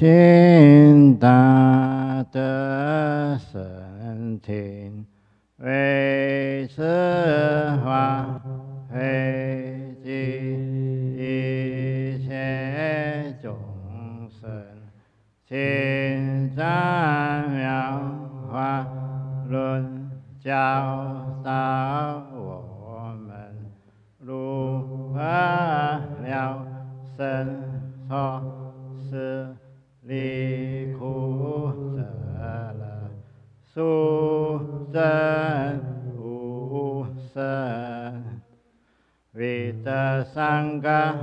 亲大德圣听，为此法会集一切众生，亲赞妙法论，教导我们如何了生错事，离苦得乐，殊证无生。With the Sangha,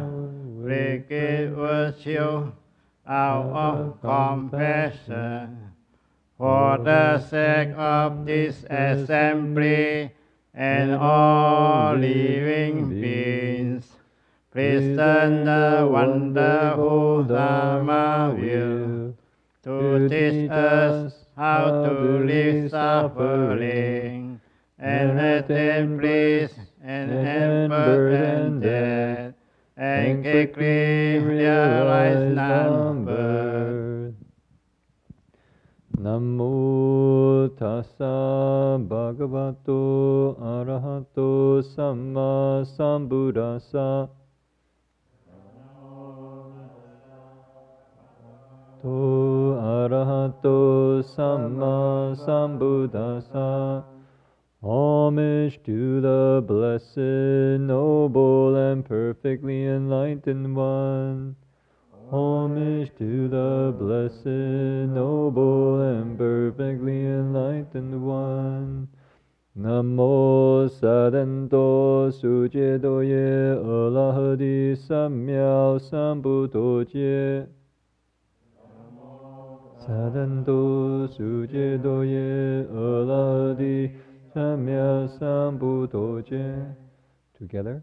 we give virtue out of compassion. For the sake of this assembly and all living beings, please turn the wonderful Dharma wheel to teach us how to live suffering and attain bliss and end burden death, and quickly realize non-birth. Namo tassa bhagavato arahato samma sambuddhassa. To arahato samma sambuddhassa. Homage to the blessed, noble, and perfectly enlightened one. Homage to the blessed, noble, and perfectly enlightened one. Namo Sadanto Sujedoye Alahadi Samyao Sambuddhoje. Sadanto Sujedoye Alahadi Samyao Sambuddhoje. Together.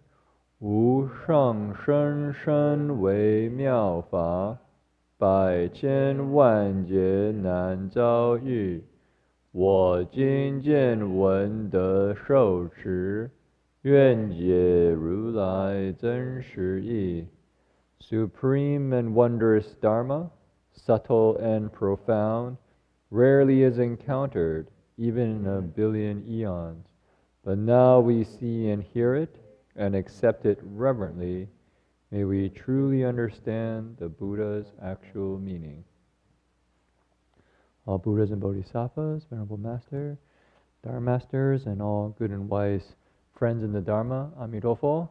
无上甚深微妙法，百千万劫难遭遇。我今见闻得受持，愿解如来真实义。Supreme and wondrous Dharma, subtle and profound, rarely is encountered, even in a billion eons. But now we see and hear it, and accept it reverently. May we truly understand the Buddha's actual meaning. All Buddhas and Bodhisattvas, Venerable Master, Dharma Masters, and all good and wise friends in the Dharma, Amitabha,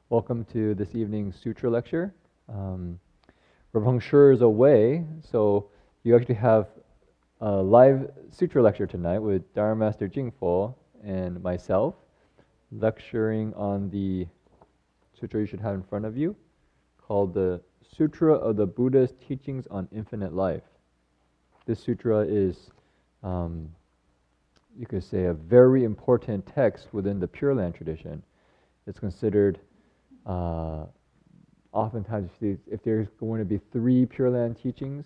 welcome to this evening's Sutra lecture. Rav Shur is away, so you actually have a live Sutra lecture tonight with Dharma Master Jin-Fo and myself, lecturing on the sutra you should have in front of you, called the Sutra of the Buddha's Teachings on Infinite Life. This sutra is, you could say, a very important text within the Pure Land tradition. It's considered, oftentimes, if there's going to be 3 Pure Land teachings,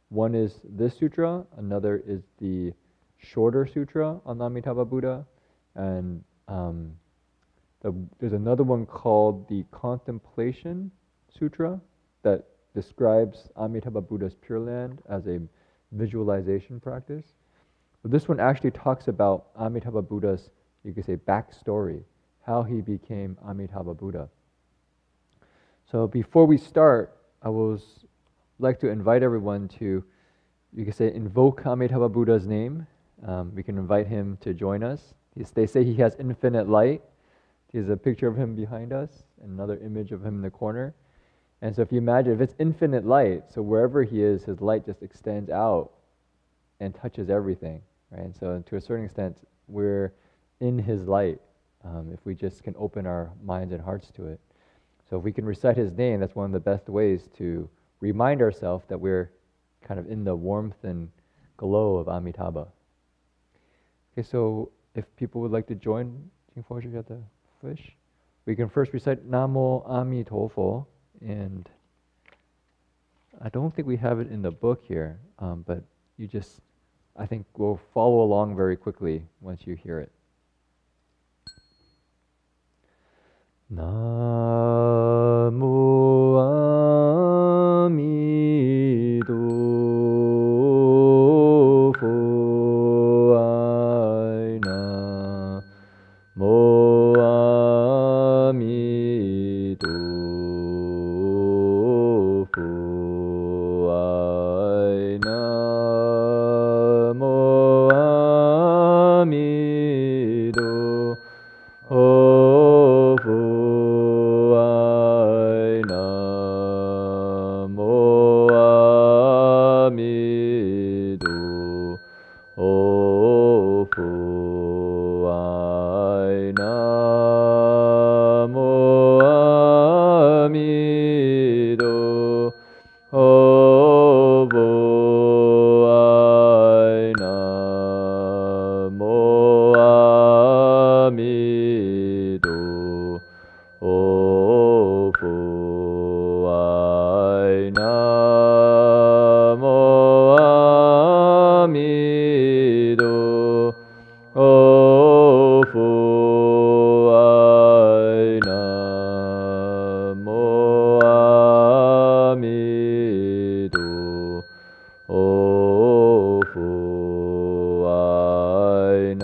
one is this sutra, another is the shorter sutra on the Amitabha Buddha, and there's another one called the Contemplation Sutra that describes Amitabha Buddha's Pure Land as a visualization practice. But this one actually talks about Amitabha Buddha's, you could say, backstory, how he became Amitabha Buddha. So before we start, I would like to invite everyone to, you could say, invoke Amitabha Buddha's name. We can invite him to join us. They say he has infinite light. There's a picture of him behind us, and another image of him in the corner. And so if you imagine, if it's infinite light, so wherever he is, his light just extends out and touches everything, right? And so to a certain extent, we're in his light, if we just can open our minds and hearts to it. So if we can recite his name, that's one of the best ways to remind ourselves that we're kind of in the warmth and glow of Amitabha. Okay, so if people would like to join, Jin-Fo, you got the fish? We can first recite Namo Amitabha, and I don't think we have it in the book here, but you just, I think we'll follow along very quickly once you hear it. Namo Amitabha. 弥陀，哦佛爱南无阿弥陀，哦佛爱南无阿弥陀，哦佛爱南无阿弥陀，哦佛爱南无阿弥陀，哦佛爱南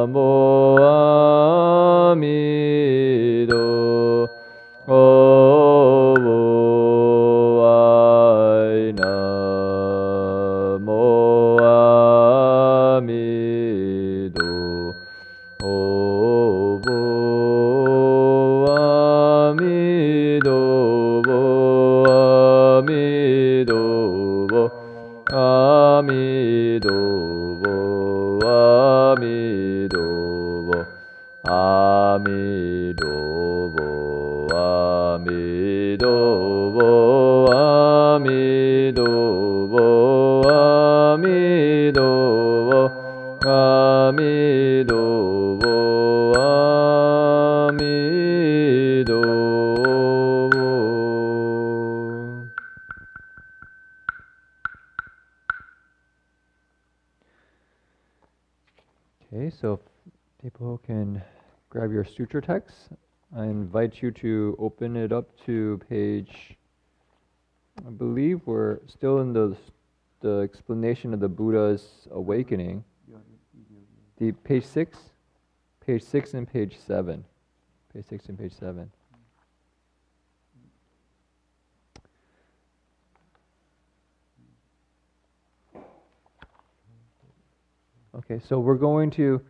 无阿弥陀，哦佛爱南无阿弥陀，哦佛阿弥陀佛，阿弥陀佛，阿弥陀佛，阿弥陀佛，阿弥陀佛，阿弥陀佛，阿弥陀佛，阿弥陀佛，阿弥陀佛，阿弥陀佛。Okay, so if people can grab your sutra text, I invite you to open it up to page, I believe we're still in the explanation of the Buddha's awakening. The page 6 and page 7. Page 6 and page 7. Okay, so we're going to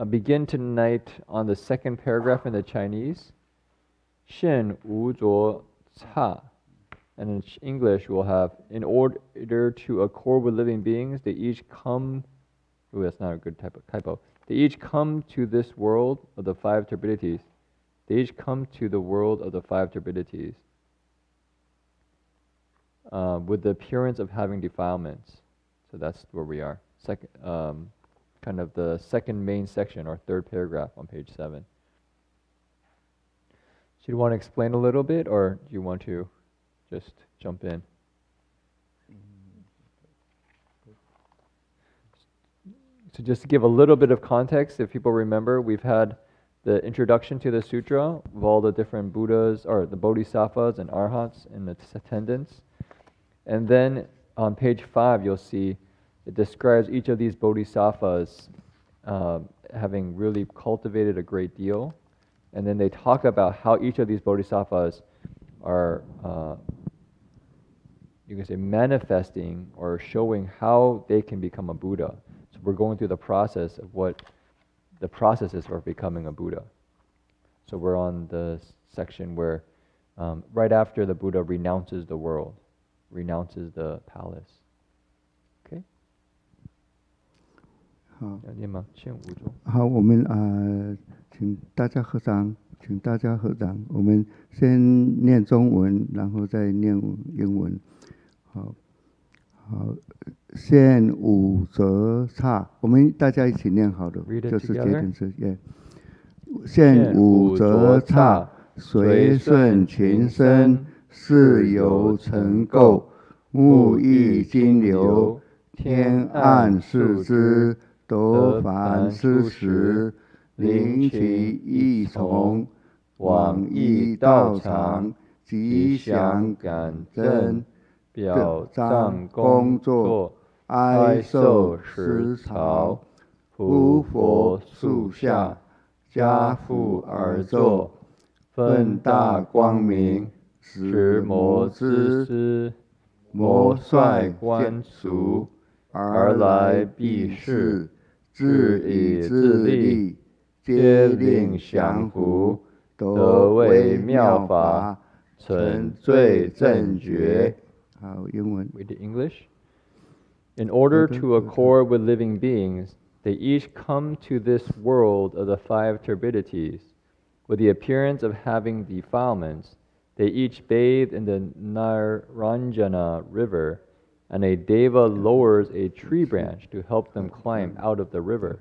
begin tonight on the second paragraph in the Chinese. 现无着差. And in English we'll have, in order to accord with living beings, they each come, ooh, that's not a good typo. They each come to this world of the five turbidities. They each come to the world of the five turbidities with the appearance of having defilements. So that's where we are. Second, kind of the second main section or third paragraph on page 7. So you want to explain a little bit, or do you want to just jump in? So just to give a little bit of context, if people remember, we've had the introduction to the sutra of all the different Buddhas, or the Bodhisattvas and Arhats in its attendants. And then on page 5, you'll see it describes each of these Bodhisattvas having really cultivated a great deal. And then they talk about how each of these Bodhisattvas are, you can say, manifesting or showing how they can become a Buddha. So we're going through the process of what the process is for becoming a Buddha. So we're on the section where right after the Buddha renounces the world, renounces the palace. Okay? 好，我们请大家合掌，我们先念中文，然后再念英文。好，现五则差，我们大家一起念好了，就是决定是现五则差，随顺群生，事由成垢，木易金流，天暗视之，得凡施食，灵其益从，往诣道场，吉祥感真，表彰工作，哀受食槽，伏佛树下，家父而坐，分大光明，持魔之师，魔率观俗，而来避世，自以自利，皆令降伏，得为妙法，成罪正觉，好，英文。Read the English. In order to accord with living beings, they each come to this world of the five turbidities. With the appearance of having defilements, they each bathe in the Naranjana river, and a deva lowers a tree branch to help them climb out of the river.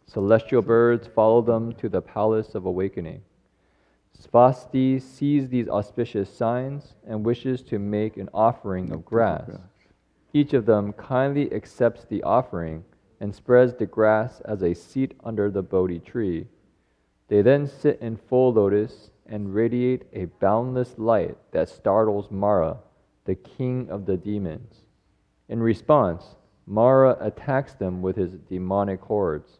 Celestial birds follow them to the palace of awakening. Svasti sees these auspicious signs and wishes to make an offering of grass. Each of them kindly accepts the offering and spreads the grass as a seat under the Bodhi tree. They then sit in full lotus and radiate a boundless light that startles Mara, the king of the demons. In response, Mara attacks them with his demonic hordes.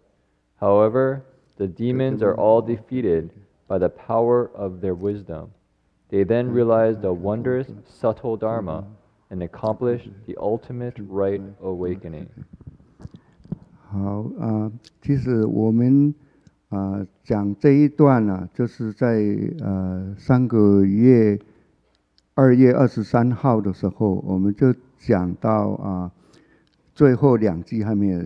However, the demons are all defeated by the power of their wisdom. They then realize the wondrous, subtle Dharma and accomplish the ultimate right awakening. 好其实我们讲这一段呢，就是在上个月2月23号的时候，我们就讲到最后2句还没有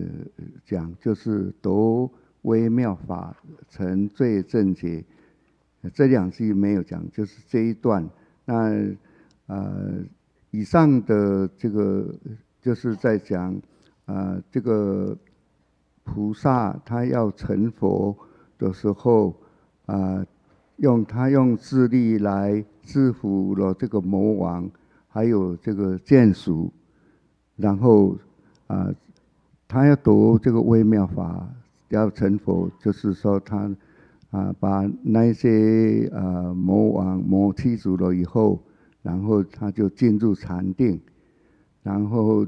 讲，就是得微妙法，成最正觉。这2句没有讲，就是这一段。那以上的这个就是在讲这个菩萨他要成佛的时候用智力来制服了这个魔王，还有这个眷属，然后他要得这个微妙法，要成佛，就是说他把那些魔驱逐了以后，然后他就进入禅定，然后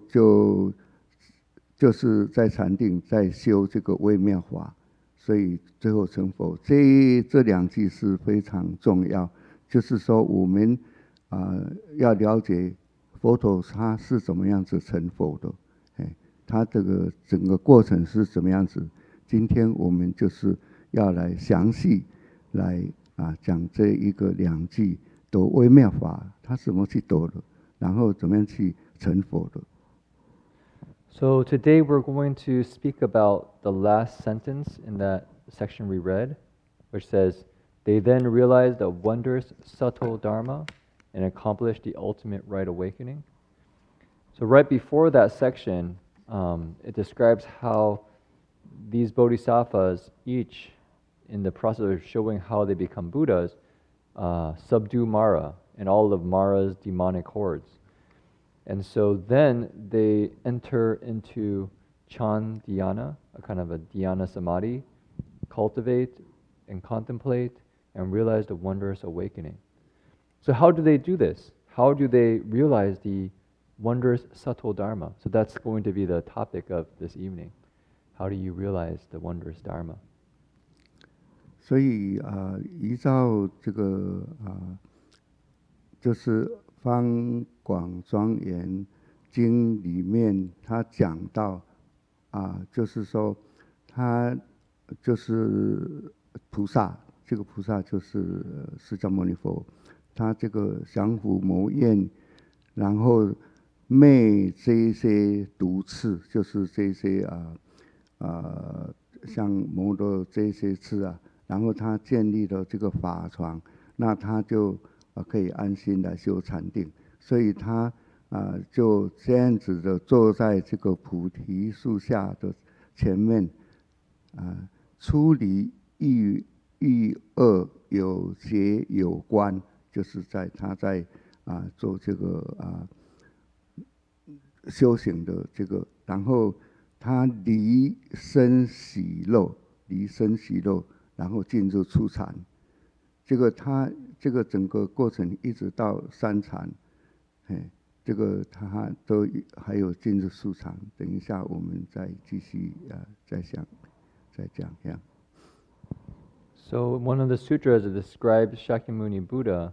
就是在禅定在修这个微妙法，所以最后成佛。这2句是非常重要，就是说我们要了解佛陀他是怎么样子成佛的，他这个整个过程是怎么样子。今天我们就是要来详细来讲这一个2句得微妙法，他怎么去得的，然后怎么样去成佛的。So today we're going to speak about the last sentence in that section we read, which says, they then realized the wondrous subtle Dharma and accomplished the ultimate right awakening. So right before that section, it describes how these bodhisattvas, each in the process of showing how they become Buddhas, subdue Mara and all of Mara's demonic hordes. And so then they enter into Chan dhyana, a kind of a dhyana samadhi, cultivate and contemplate and realize the wondrous awakening. So how do they do this? How do they realize the wondrous subtle Dharma? So that's going to be the topic of this evening. How do you realize the wondrous Dharma? 所以依照这个就是方广庄严经里面他讲到就是说他就是菩萨，这个菩萨就是释迦牟尼佛，他这个降伏魔焰，然后灭这一些毒刺，就是这些像魔的这些刺然后他建立了这个法床，那他就可以安心来修禅定，所以他就这样子的坐在这个菩提树下的前面出离欲恶有结有关，就是他在做这个修行的这个，然后他离身喜乐，然后进入初禅。这个他这个整个过程一直到3禅，这个他都还有进入初禅。等一下我们再继续再讲。So one of the sutras describes Shakyamuni Buddha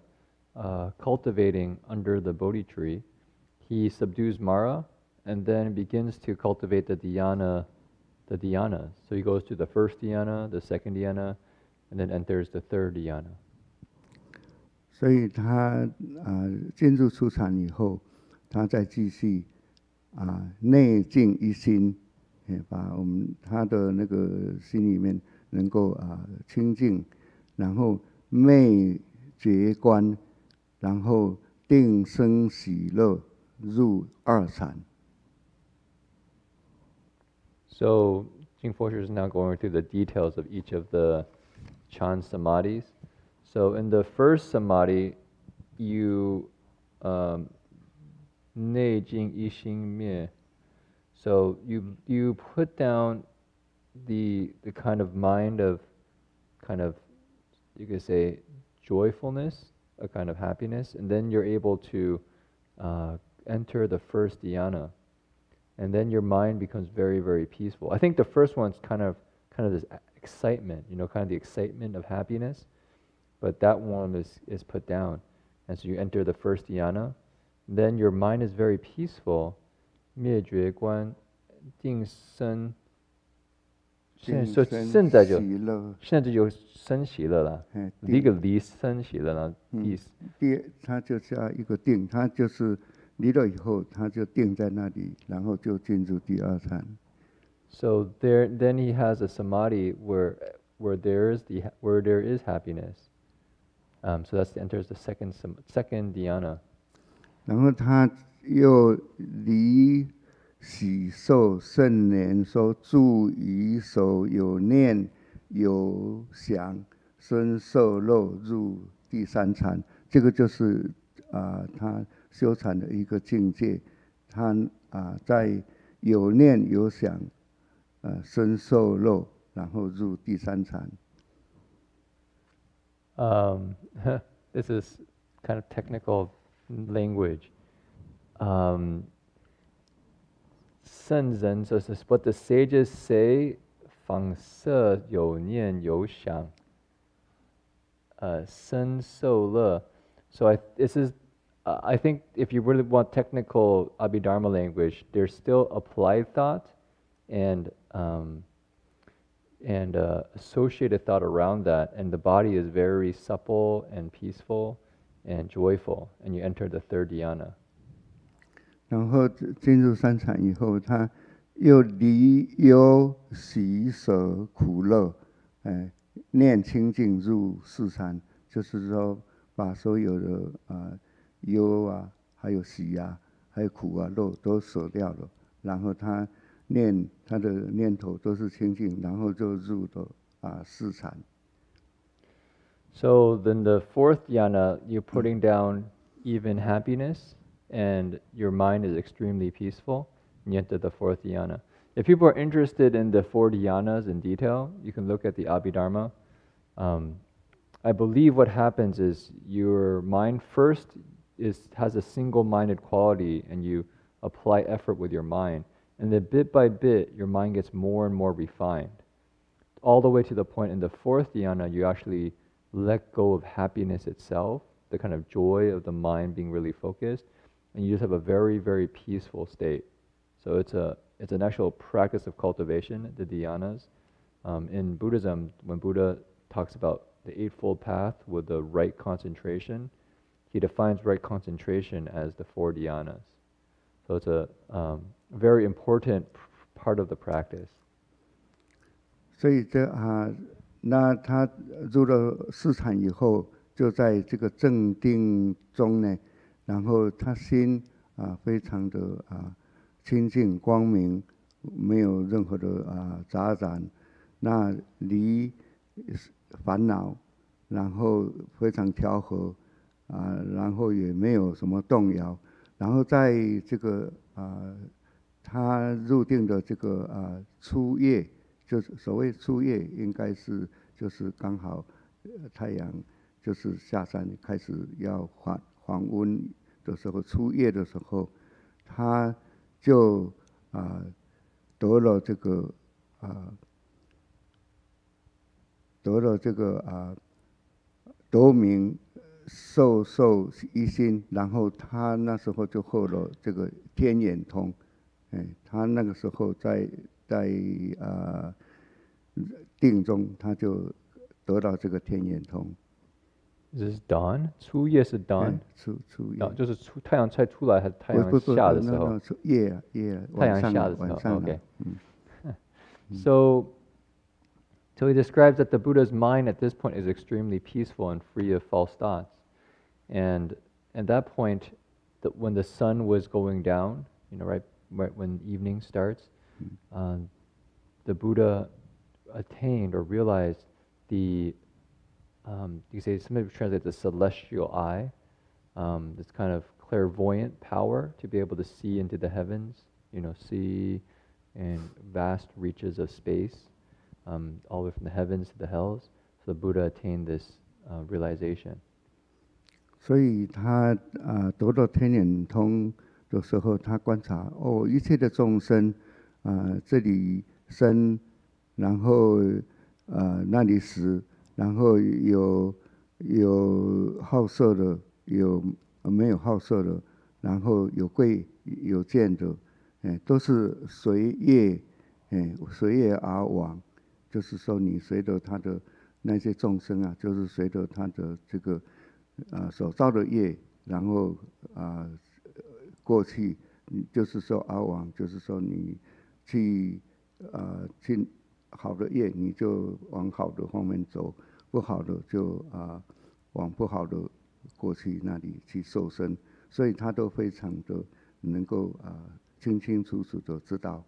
cultivating under the Bodhi tree. He subdues Mara and then begins to cultivate the dhyanas. So he goes to the first dhyana, the second dhyana, and then enters the third dhyana. 所以他进入初禅以后，他再继续内静一心，把他的那个心里面能够清净，然后昧觉观，然后定生喜乐，入二禅。So Jin-Fo is now going through the details of each of the Chan samadhis. So in the first samadhi, you nei jing yi xing mie. So you put down the kind of mind of you could say joyfulness, a kind of happiness, and then you're able to enter the first dhyana. And then your mind becomes very, very peaceful. I think the first one's kind of this excitement, kind of the excitement of happiness. But that one is put down. And so you enter the first dhyana. Then your mind is very peaceful. 灭觉观定生 现在就有生喜乐了，离个离生喜乐了意思。它就是一个定，它就是离了以后，它就定在那里，然后就进入第二禅。So then he has a samadhi where there is happiness. So that enters the second dhyana. 然后他又离喜受圣念说住于手有念有想身受肉入第三禅，这个就是他修禅的一个境界。他在有念有想身受肉，然后入第三禅。This is kind of technical language. 圣人 so this is what the sages say. 仿色有念有想，身受乐。So I think if you really want technical Abhidharma language, there's still applied thought and associated thought around that, and the body is very supple and peaceful and joyful, and you enter the third dhyana. 然后进入三禅以后，他又离忧喜舍苦乐，念清净入四禅，就是说把所有的忧还有喜还有苦乐都舍掉了，然后他的念头都是清净，然后就入了四禅。So then the fourth dhyana, you're putting down even happiness, and your mind is extremely peaceful, and you enter the fourth dhyana. If people are interested in the four dhyanas in detail, you can look at the Abhidharma. I believe what happens is your mind first has a single-minded quality, and you apply effort with your mind. And then bit by bit, your mind gets more and more refined. All the way to the point in the fourth dhyana, you actually let go of happiness itself, the kind of joy of the mind being really focused, and you just have a very, very peaceful state. So it's an actual practice of cultivation, the dhyanas. In Buddhism, when Buddha talks about the Eightfold Path with the right concentration, he defines right concentration as the four dhyanas. So it's a very important part of the practice. 所以那他入了四禅以后，就在这个正定中呢，然后他心非常的清净光明，没有任何的杂染，那离烦恼，然后非常调和，然后也没有什么动摇，然后在这个他入定的这个初夜。就是所谓初夜，应该就是刚好太阳就是下山开始要黄温的时候，初夜的时候，他就得了这个得名受一心，然后他那时候就获了这个天眼通，他那个时候在定中，他就得到这个天眼通。Is this dawn? 初夜是 dawn? 初夜，就是太阳才出来还是太阳下的时候？夜，太阳下的时候。晚上。Okay. So he describes that the Buddha's mind at this point is extremely peaceful and free of false thoughts. And at that point, when the sun was going down, right when evening starts, the Buddha attained or realized the, you say somebody translates the celestial eye, this kind of clairvoyant power to be able to see into the heavens, see in vast reaches of space, all the way from the heavens to the hells. So the Buddha attained this realization. 所以他得到天眼通的时候，他观察一切的众生这里生，然后那里死，然后有好色的，有没有好色的，然后有贵有贱的，都是随业而往，就是说你随着他的那些众生啊，就是随着他的这个所造的业，然后过去，就是说而往，就是说你去好的业，你就往好的方面走，不好的就往不好的过去那里去受生，所以他都非常的能够清清楚楚的知道。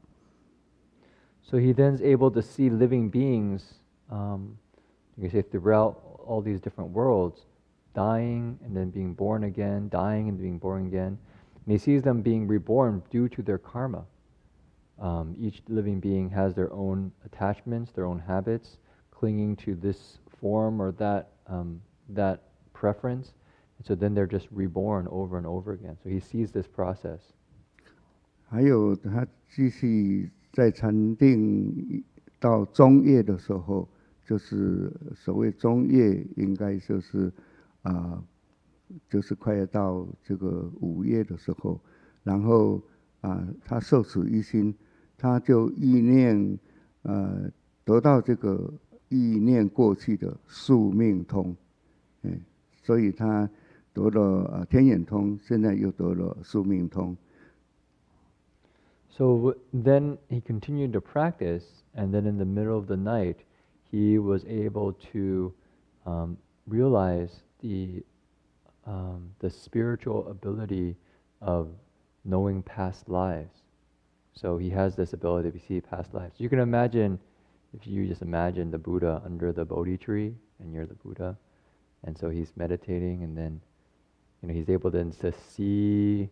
So he then is able to see living beings, you can say throughout all these different worlds, dying and then being born again, dying and being born again. And he sees them being reborn due to their karma. Each living being has their own attachments, their own habits, clinging to this form or that preference. And so then they're just reborn over and over again. So he sees this process. 还有他继续在禅定到中夜的时候，就是所谓中夜，应该就是快要到这个午夜的时候，然后他受持一心，他就意念得到这个意念过去的宿命通，所以他得了天眼通，现在又得了宿命通。So then he continued to practice, and then in the middle of the night, he was able to realize the spiritual ability of knowing past lives. So he has this ability to see past lives. You can imagine, if you just imagine the Buddha under the Bodhi tree, and you're the Buddha, and so he's meditating, and then he's able then to see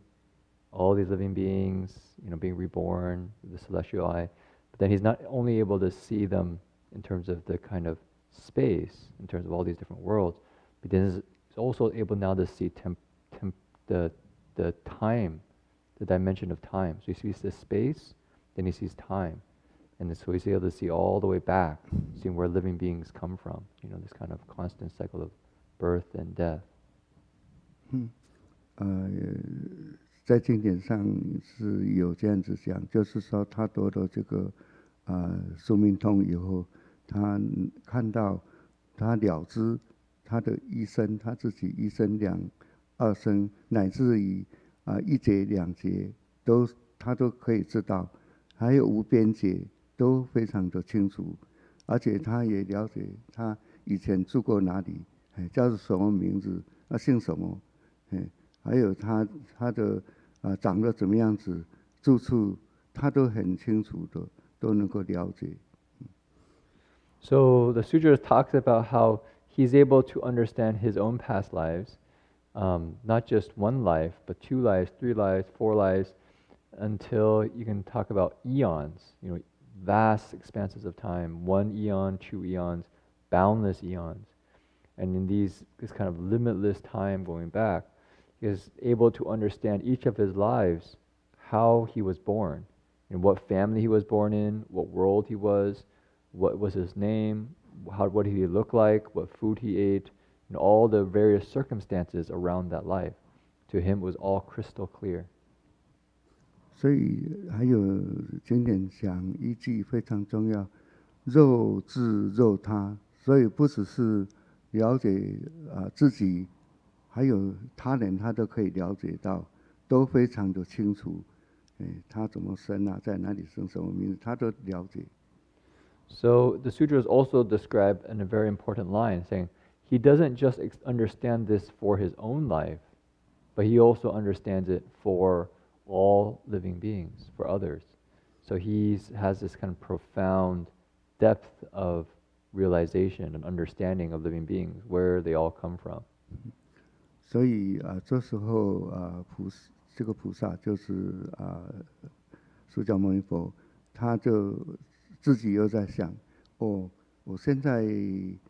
all these living beings, being reborn, the celestial eye. But then he's not only able to see them in terms of the kind of space, in terms of all these different worlds, but then he's also able now to see the time, the dimension of time. So he sees the space, then he sees time. And so he's able to see all the way back, seeing where living beings come from, this kind of constant cycle of birth and death. 在经典上是有这样子讲，就是说他得了这个宿命通以后，他看到他了知他的一生，他自己一生二生，乃至于一劫两劫他都可以知道，还有无边劫都非常的清楚，而且他也了解他以前住过哪里，叫什么名字，姓什么，还有他的长得怎么样子，住处他都很清楚的，都能够了解。So the sutra talks about how he's able to understand his own past lives, not just one life, but 2 lives, 3 lives, 4 lives, until you can talk about eons, vast expanses of time, 1 eon, 2 eons, boundless eons. And in this kind of limitless time going back, he is able to understand each of his lives, how he was born, and what family he was born in, what world he was, what was his name, what did he look like, what food he ate, and all the various circumstances around that life. To him, it was all crystal clear. 所以还有经典讲一句非常重要，肉自肉他，所以不只是了解自己，还有他人，他都可以了解到，都非常的清楚。他怎么生啊，在哪里生，什么名字，他都了解。So the sutras also describe in a very important line, saying he doesn't just understand this for his own life, but he also understands it for all living beings, for others. So he has this kind of profound depth of realization and understanding of living beings, where they all come from. 所以这时候这个菩萨就是释迦牟尼佛，他就自己又在想，我现在因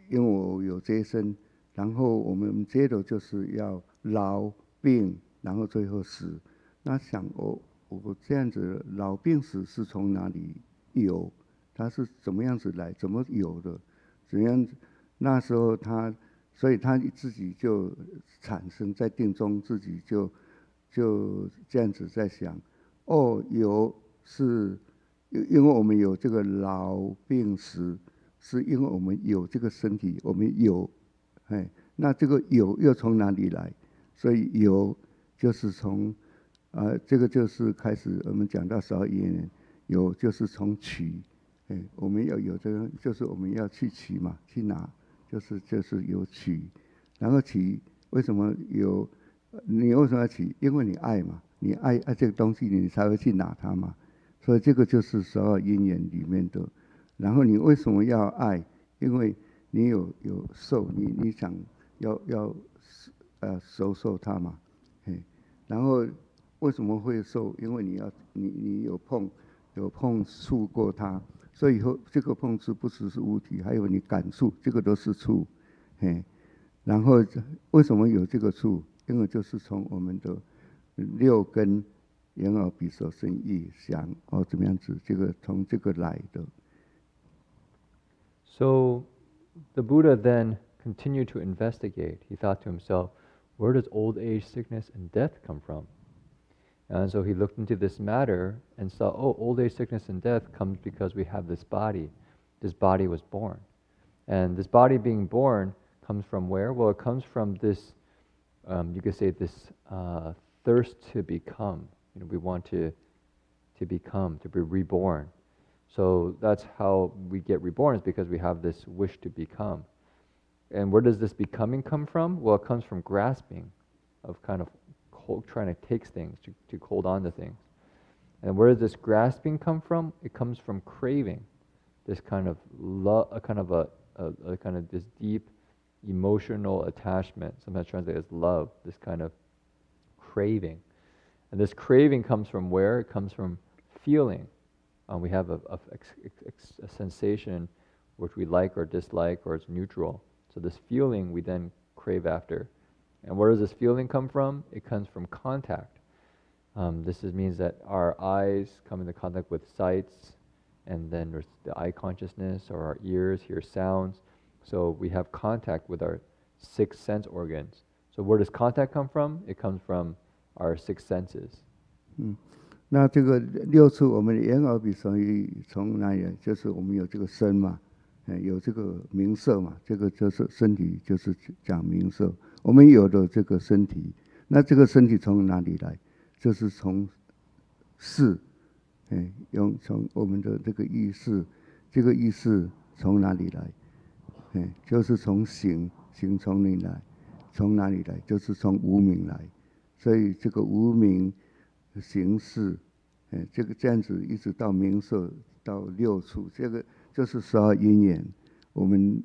为我有这一生，然后我们接着就是要老病，然后最后死。那想我这样子老病死是从哪里有？它是怎么样子来？怎么有的？怎样？那时候所以他自己就产生在定中，自己就这样子在想，有是因为我们有这个老病死，是因为我们有这个身体，我们有，那这个有又从哪里来？所以有就是从这个就是开始我们讲到12亿年，有就是从取，我们要有这个，就是我们要去取嘛，去拿。就是有取，然后取为什么有？你为什么要取？因为你爱嘛，你爱这个东西，你才会去拿它嘛。所以这个就是12因缘里面的。然后你为什么要爱？因为你有受，你想要受它嘛，然后为什么会受？因为你有碰触过它。所以以后这个碰触不只是物体，还有你感触，这个都是触，然后为什么有这个触？因为就是从我们的6根眼耳鼻舌身意想怎么样子，这个从这个来的。So the Buddha then continued to investigate. He thought to himself, where does old age, sickness, and death come from? And so he looked into this matter and saw, old age, sickness, and death comes because we have this body. This body was born. And this body being born comes from where? Well, it comes from this, you could say this thirst to become. We want to become, to be reborn. So that's how we get reborn, is because we have this wish to become. And where does this becoming come from? Well, it comes from grasping, of kind of trying to take things, to hold on to things. And where does this grasping come from? It comes from craving, this kind of love, a kind of this deep emotional attachment, sometimes translated as love, this kind of craving. And this craving comes from where? It comes from feeling. We have a sensation which we like or dislike, or it's neutral. So this feeling we then crave after. And where does this feeling come from? It comes from contact. This means that our eyes come into contact with sights, and then there's the eye consciousness, or our ears hear sounds. So we have contact with our 6 sense organs. So where does contact come from? It comes from our 6 senses. 那这个6处，我们的眼耳鼻舌意从哪里来？就是我们有这个身嘛，有这个名色嘛，这个就是身体，就是讲名色。我们有的这个身体，那这个身体从哪里来？就是从识，从我们的这个意识，这个意识从哪里来？就是从行从哪里来？从哪里来？就是从无明来。所以这个无明行识，这个这样子一直到名色到6处，这个就是12因缘。我们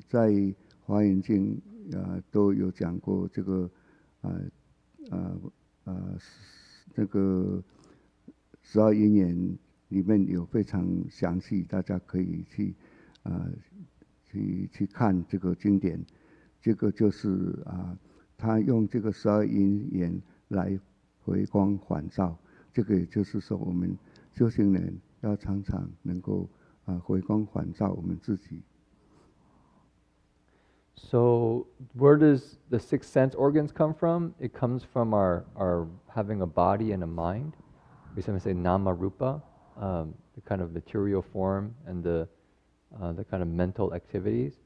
在华严经都有讲过这个这个12因缘里面有非常详细，大家可以去看这个经典。这个就是他用这个12因缘来回光返照，这个也就是说我们修行人要常常能够回光返照我们自己。So where does the 6 sense organs come from? It comes from our having a body and a mind. We sometimes say nama rupa, the kind of material form and the kind of mental activities.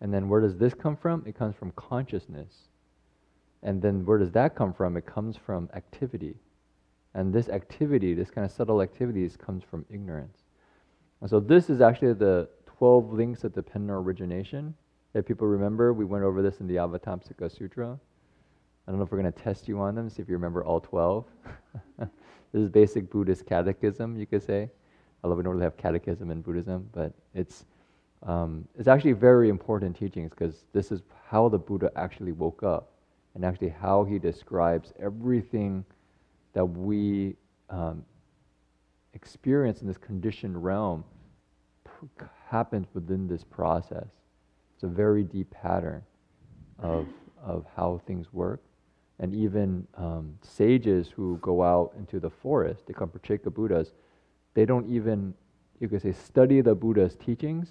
And then where does this come from? It comes from consciousness. And then where does that come from? It comes from activity. And this activity, this kind of subtle activities, comes from ignorance. And so this is actually the 12 links of dependent origination. If people remember, we went over this in the Avatamsaka Sutra. I don't know if we're going to test you on them, see if you remember all 12. This is basic Buddhist catechism, you could say. Although we don't really have catechism in Buddhism, but it's actually very important teachings because this is how the Buddha actually woke up and actually how he describes everything that we experience in this conditioned realm happens within this process. It's a very deep pattern of how things work. And even sages who go out into the forest, they call Pracheka Buddhas, they don't even, you could say, study the Buddha's teachings,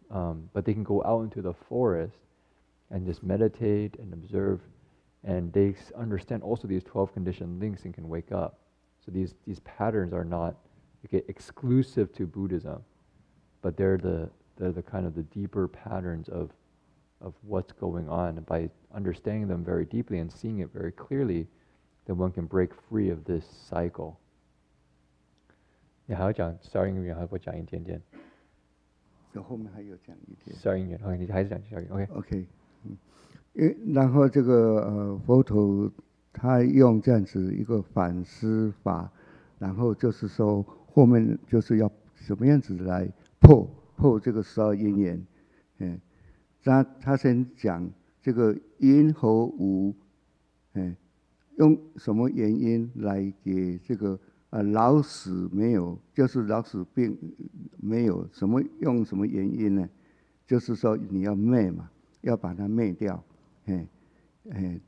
but they can go out into the forest and just meditate and observe, and they understand also these 12 conditioned links and can wake up. So these patterns are not exclusive to Buddhism, but they're the kind of the deeper patterns of what's going on. And by understanding them very deeply and seeing it very clearly, then one can break free of this cycle. 你还要讲十二因缘，还要讲一点点。后面还有讲一点。十二因缘 ，OK， 你还是讲十二因缘 ，OK。然后这个佛陀他用这样子一个反思法，然后就是说后面就是要什么样子来破这个12因缘，他先讲这个因和无，用什么原因来给这个老死没有，就是老死病没有什么用什么原因呢？就是说你要灭嘛，要把它灭掉，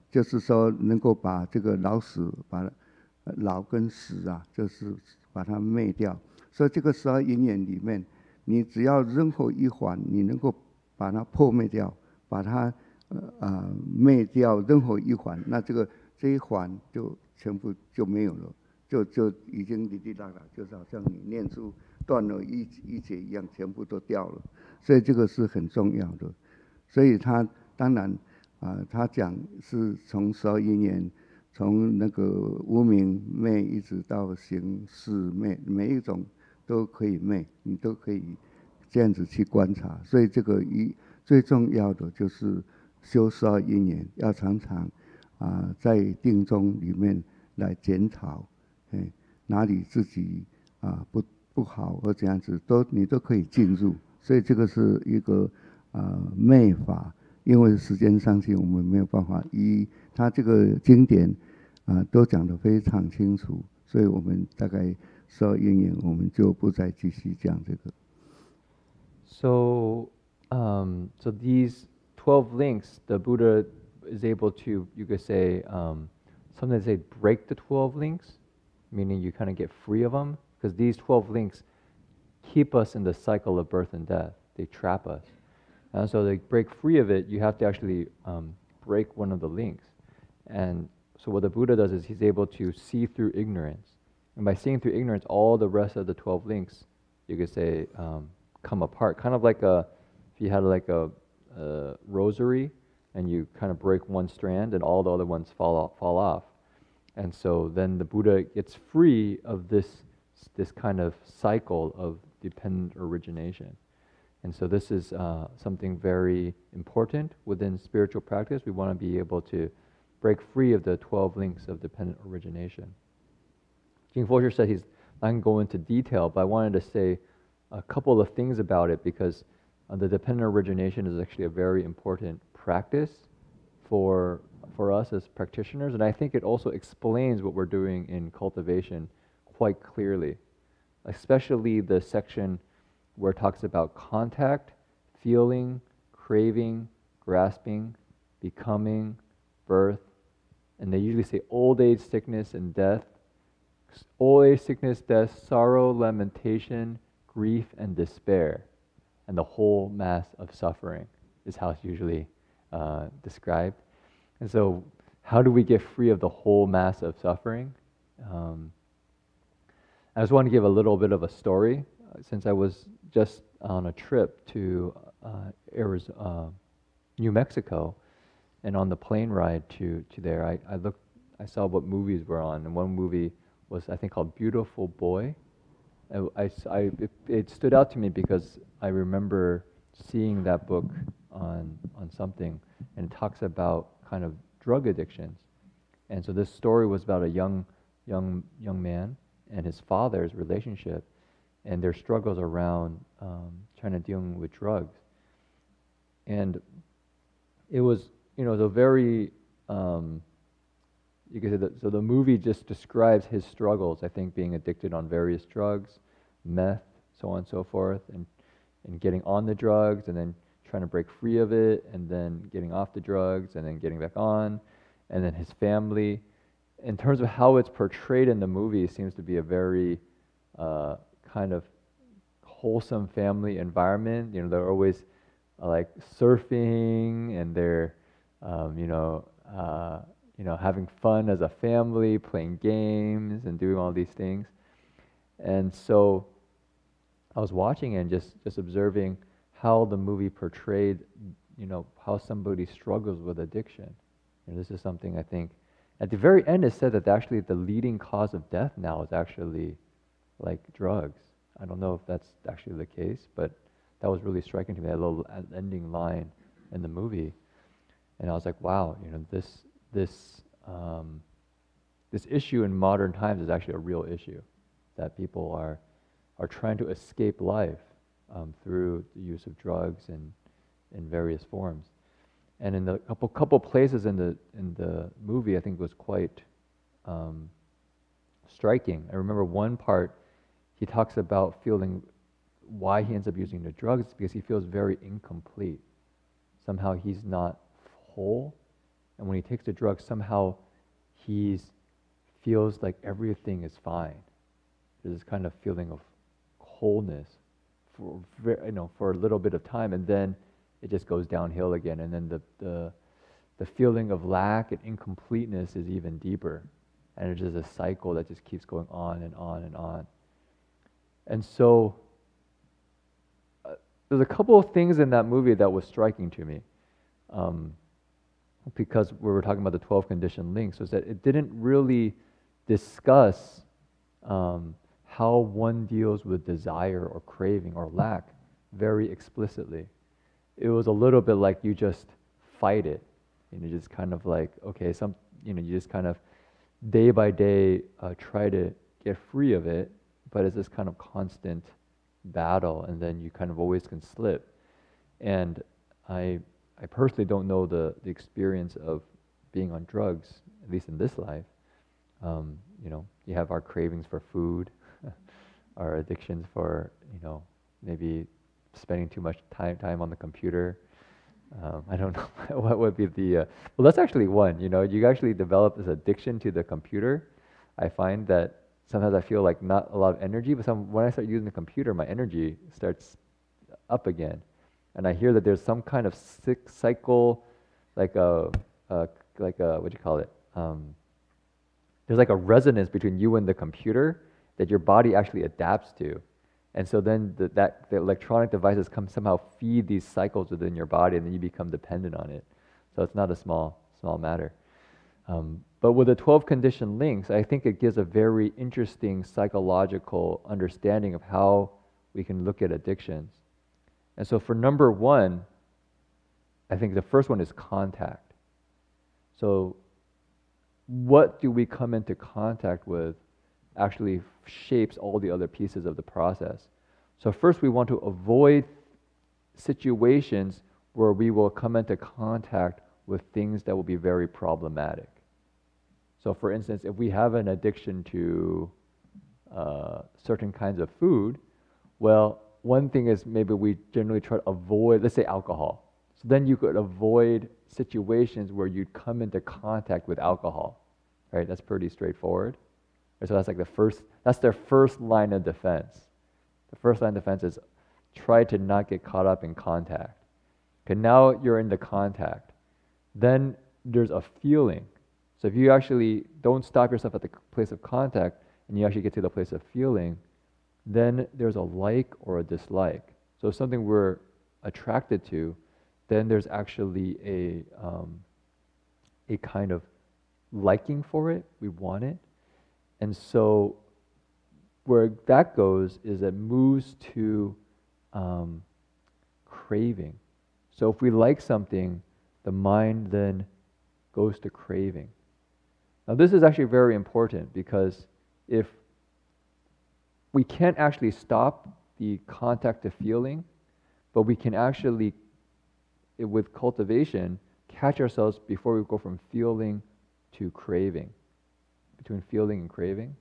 就是说能够把这个老死，把老跟死啊，就是把它灭掉。所以这个12因缘里面，你只要任何一环，你能够把它破灭掉，把它灭掉任何一环，那这一环就全部就没有了，就已经滴滴答答，就是好像你念书断了一节一样，全部都掉了。所以这个是很重要的。所以他当然他讲是从12因缘，从那个无明灭一直到行识灭，每一种都可以灭，你都可以这样子去观察。所以这个最重要的就是修12因缘，要常常在定中里面来检讨，哪里自己不好或怎样子，你都可以进入。所以这个是一个灭法，因为时间上去我们没有办法他这个经典都讲得非常清楚，所以我们大概12因缘我们就不再继续讲这个。So these 12 links, the Buddha is able to, you could say, sometimes they break the 12 links, meaning you kind of get free of them, because these 12 links keep us in the cycle of birth and death. They trap us. And so to break free of it, you have to actually break one of the links. And so what the Buddha does is he's able to see through ignorance. And by seeing through ignorance, all the rest of the 12 links, you could say, come apart. Kind of like if you had like a rosary, and you kind of break one strand, and all the other ones fall off. And so then the Buddha gets free of this kind of cycle of dependent origination. And so this is something very important within spiritual practice. We want to be able to break free of the 12 links of dependent origination. Jin-Fo said he's not going to go into detail, but I wanted to say a couple of things about it because the dependent origination is actually a very important practice for us as practitioners, and I think it also explains what we're doing in cultivation quite clearly, especially the section where it talks about contact, feeling, craving, grasping, becoming, birth, and they usually say old age, sickness, and death. Old age, sickness, death, sorrow, lamentation, grief, and despair, and the whole mass of suffering is how it's usually described. And so how do we get free of the whole mass of suffering? I just want to give a little bit of a story. Since I was just on a trip to New Mexico, and on the plane ride to there, I saw what movies were on, and one movie was, I think, called Beautiful Boy. It stood out to me because I remember seeing that book on something, and it talks about kind of drug addictions. And so this story was about a young man and his father's relationship, and their struggles around trying to deal with drugs. And it was, the very, you could say so the movie just describes his struggles, I think, being addicted on various drugs, meth, so on and so forth, and getting on the drugs, and then trying to break free of it, and then getting off the drugs, and then getting back on, and then his family. In terms of how it's portrayed in the movie, it seems to be a very kind of wholesome family environment. They're always like surfing, and they're having fun as a family, playing games and doing all these things. And so I was watching and just observing how the movie portrayed, how somebody struggles with addiction. And this is something I think, at the very end it said that actually the leading cause of death now is actually like drugs. I don't know if that's actually the case, but that was really striking to me, that little ending line in the movie. And I was like, wow, this issue in modern times is actually a real issue, that people are trying to escape life through the use of drugs and in various forms. And in the couple places in the movie, I think was quite striking. I remember one part, he talks about feeling why he ends up using the drugs, because he feels very incomplete. Somehow he's not whole, and when he takes the drugs, somehow he feels like everything is fine. There's this kind of feeling of wholeness for a little bit of time, and then it just goes downhill again. And then the feeling of lack and incompleteness is even deeper, and it's just a cycle that just keeps going on and on and on. And so there's a couple of things in that movie that was striking to me, because we were talking about the 12 conditioned links, was that it didn't really discuss how one deals with desire or craving or lack very explicitly. It was a little bit like you just fight it, just kind of like, okay, you just kind of day by day try to get free of it, but it's this kind of constant battle, and then you kind of always can slip. And I personally don't know the experience of being on drugs, at least in this life. You have our cravings for food, our addictions for, maybe spending too much time on the computer. I don't know what would be the, well, that's actually one, you actually develop this addiction to the computer. I find that sometimes I feel like not a lot of energy, but when I start using the computer, my energy starts up again. And I hear that there's some kind of cycle, like a what do you call it? There's like a resonance between you and the computer that your body actually adapts to. And so then the electronic devices somehow feed these cycles within your body, and then you become dependent on it. So it's not a small matter. But with the 12 conditioned links, I think it gives a very interesting psychological understanding of how we can look at addictions. And so for number one, I think the first one is contact. So what do we come into contact with actually shapes all the other pieces of the process. So first we want to avoid situations where we will come into contact with things that will be very problematic. So for instance, if we have an addiction to certain kinds of food, well, one thing is maybe we generally try to avoid, let's say alcohol. So then you could avoid situations where you'd come into contact with alcohol, right? That's pretty straightforward. So that's like that's their first line of defense. The first line of defense is try to not get caught up in contact. Okay, now you're in the contact. Then there's a feeling. So if you actually don't stop yourself at the place of contact and you actually get to the place of feeling, then there's a like or a dislike. So if something we're attracted to, then there's actually a kind of liking for it. We want it. And so where that goes is it moves to craving. So if we like something, the mind then goes to craving. Now this is actually very important, because if we can't actually stop the contact to feeling, but we can actually, with cultivation, catch ourselves before we go from feeling to craving, between feeling and craving.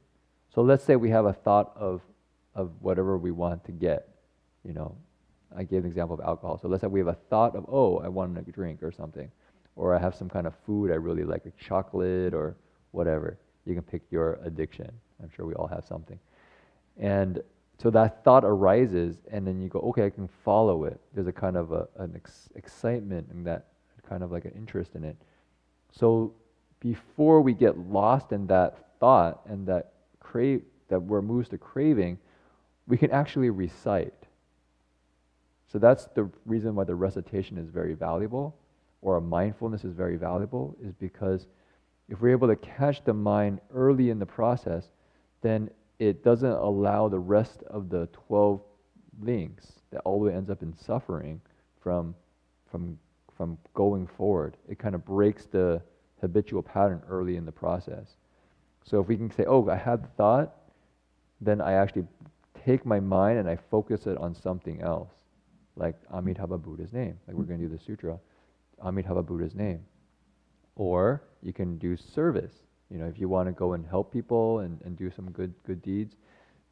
So let's say we have a thought of whatever we want to get. You know, I gave an example of alcohol. So let's say we have a thought of, oh, I want a drink or something. Or I have some kind of food I really like chocolate or whatever. You can pick your addiction. I'm sure we all have something. And so that thought arises, and then you go, okay, I can follow it. There's a kind of an excitement and that kind of like an interest in it. So before we get lost in that thought and that we're moves to craving, we can actually recite. So that's the reason why the recitation is very valuable, or a mindfulness is very valuable, is because if we're able to catch the mind early in the process, then it doesn't allow the rest of the 12 links that always ends up in suffering from going forward. It kind of breaks the habitual pattern early in the process. So if we can say, oh, I had the thought, then I actually take my mind and I focus it on something else, like Amitabha Buddha's name, like we're going to do the sutra, Amitabha Buddha's name. Or you can do service. You know, if you want to go and help people and do some good deeds,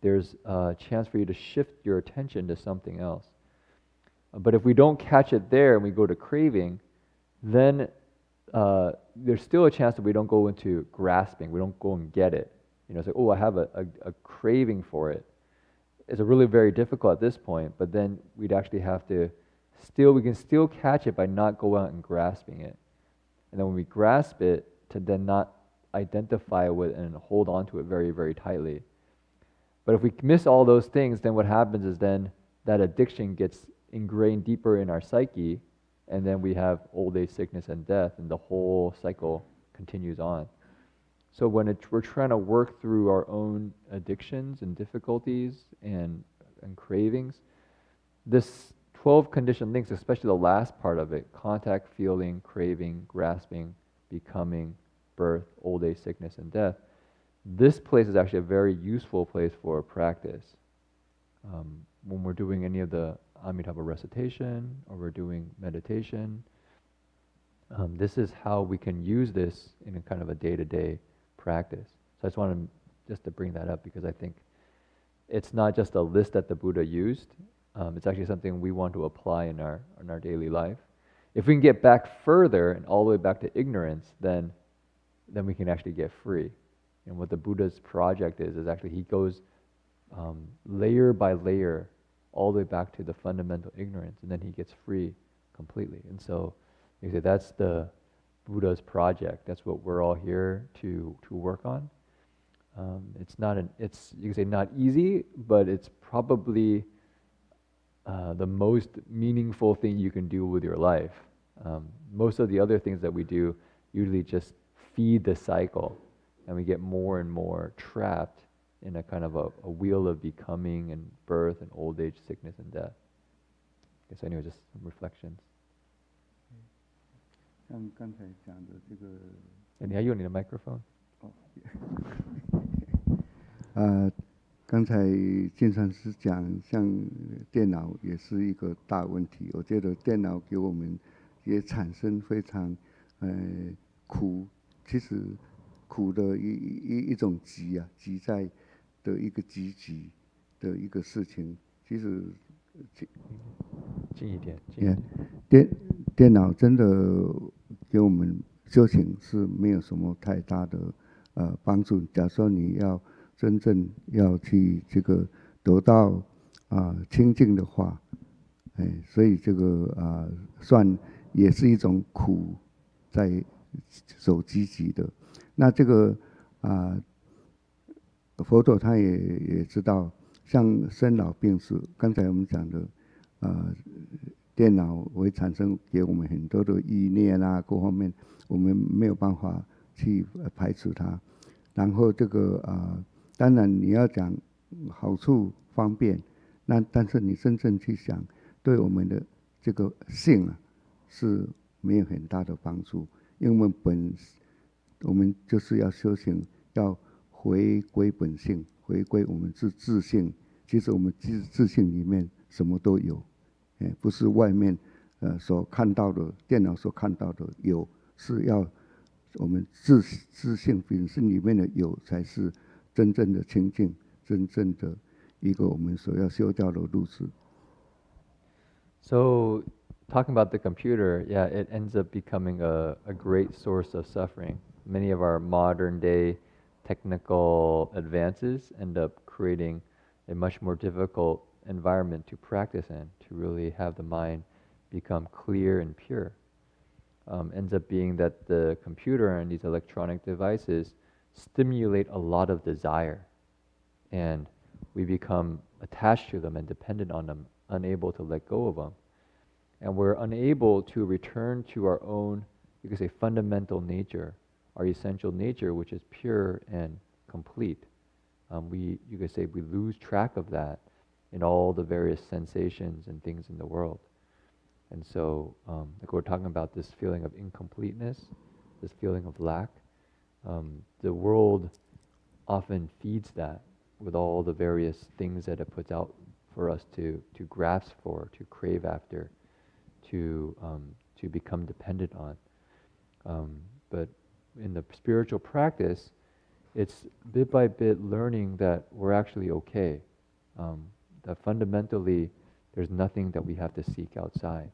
there's a chance for you to shift your attention to something else. But if we don't catch it there and we go to craving, then there's still a chance that we don't go into grasping. We don't go and get it. You know, it's like, oh, I have a craving for it. It's really very difficult at this point, but then we'd actually have to we can still catch it by not going out and grasping it. And then when we grasp it, to then not identify with and hold on to it very, very tightly. But if we miss all those things, then what happens is then that addiction gets ingrained deeper in our psyche, and then we have old age, sickness, and death, and the whole cycle continues on. So when we're trying to work through our own addictions and difficulties and cravings, this 12 conditioned links, especially the last part of it, contact, feeling, craving, grasping, becoming, birth, old age, sickness, and death, this place is actually a very useful place for practice. When we're doing any of the Amitabha recitation, or we're doing meditation, this is how we can use this in a kind of a day-to-day practice. So I just wanted to bring that up, because I think it's not just a list that the Buddha used. It's actually something we want to apply in our daily life. If we can get back further and all the way back to ignorance, then we can actually get free. And what the Buddha's project is actually he goes layer by layer all the way back to the fundamental ignorance, and then he gets free completely. And so you say that's the Buddha's project. That's what we're all here to work on. It's you can say not easy, but it's probably the most meaningful thing you can do with your life. Most of the other things that we do usually just feed the cycle, and we get more and more trapped in a kind of a wheel of becoming and birth and old age, sickness, and death. Okay, so anyway, just some reflections. 像刚才讲的这个，你还用你的 microphone？ 刚才金禅师讲，像电脑也是一个大问题。我觉得电脑给我们也产生非常苦，其实苦的一种集啊，集在的一个积极的一个事情。其实近一点，电脑真的给我们修行是没有什么太大的帮助。假如说你要真正要去这个得到清净的话，所以这个算也是一种苦，在走积极的。那这个佛陀他也知道，像生老病死，刚才我们讲的电脑会产生给我们很多的意念啊，各方面我们没有办法去排除它。然后这个当然你要讲好处方便，那但是你真正去想，对我们的这个性是没有很大的帮助，因为我们就是要修行，要回归本性，回归我们自性。其实我们自性里面什么都有，不是外面所看到的，电脑所看到的有，是要我们自性本身里面的有，才是真正的清净，真正的一个我们所要修掉的路子。So, talking about the computer, yeah, it ends up becoming a great source of suffering. Many of our modern day technical advances end up creating a much more difficult environment to practice in, to really have the mind become clear and pure. Ends up being that the computer and these electronic devices stimulate a lot of desire, and we become attached to them and dependent on them, unable to let go of them. And we're unable to return to our own, you could say, fundamental nature, our essential nature, which is pure and complete. You could say we lose track of that in all the various sensations and things in the world. And so, like we're talking about this feeling of incompleteness, this feeling of lack, the world often feeds that with all the various things that it puts out for us to grasp for, to crave after, to become dependent on. But in the spiritual practice, it's bit by bit learning that we're actually okay. That fundamentally, there's nothing that we have to seek outside.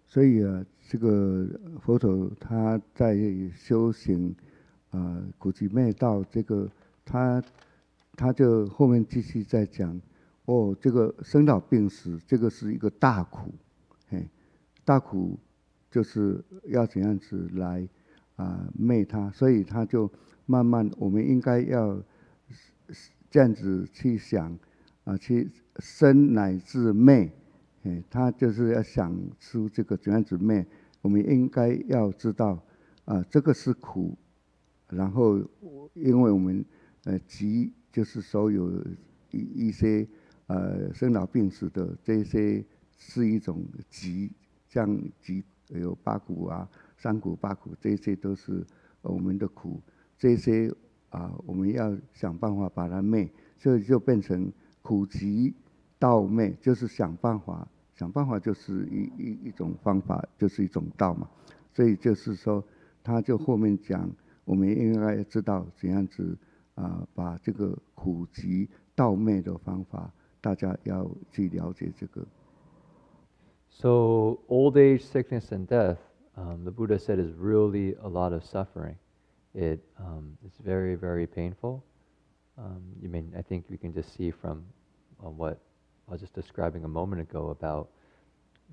所以这个佛陀他在修行苦集灭道，这个他就后面继续在讲，这个生老病死，这个是一个大苦，大苦就是要怎样子来灭它，所以他就慢慢，我们应该要这样子去想去生乃至灭，他就是要想出这个怎样子灭，我们应该要知道这个是苦，然后因为我们集就是所有一些生老病死的这些是一种集，像集有八苦啊、三苦、八苦，这些都是我们的苦，这些我们要想办法把它灭，所以就变成苦集道灭，就是想办法，想办法就是一种方法，就是一种道嘛。所以就是说，他就后面讲，我们应该知道怎样子把这个苦集道灭的方法，大家要去了解这个。So old age, sickness, and death, the Buddha said, is really a lot of suffering. It's very, very painful. I think we can just see from what I was just describing a moment ago about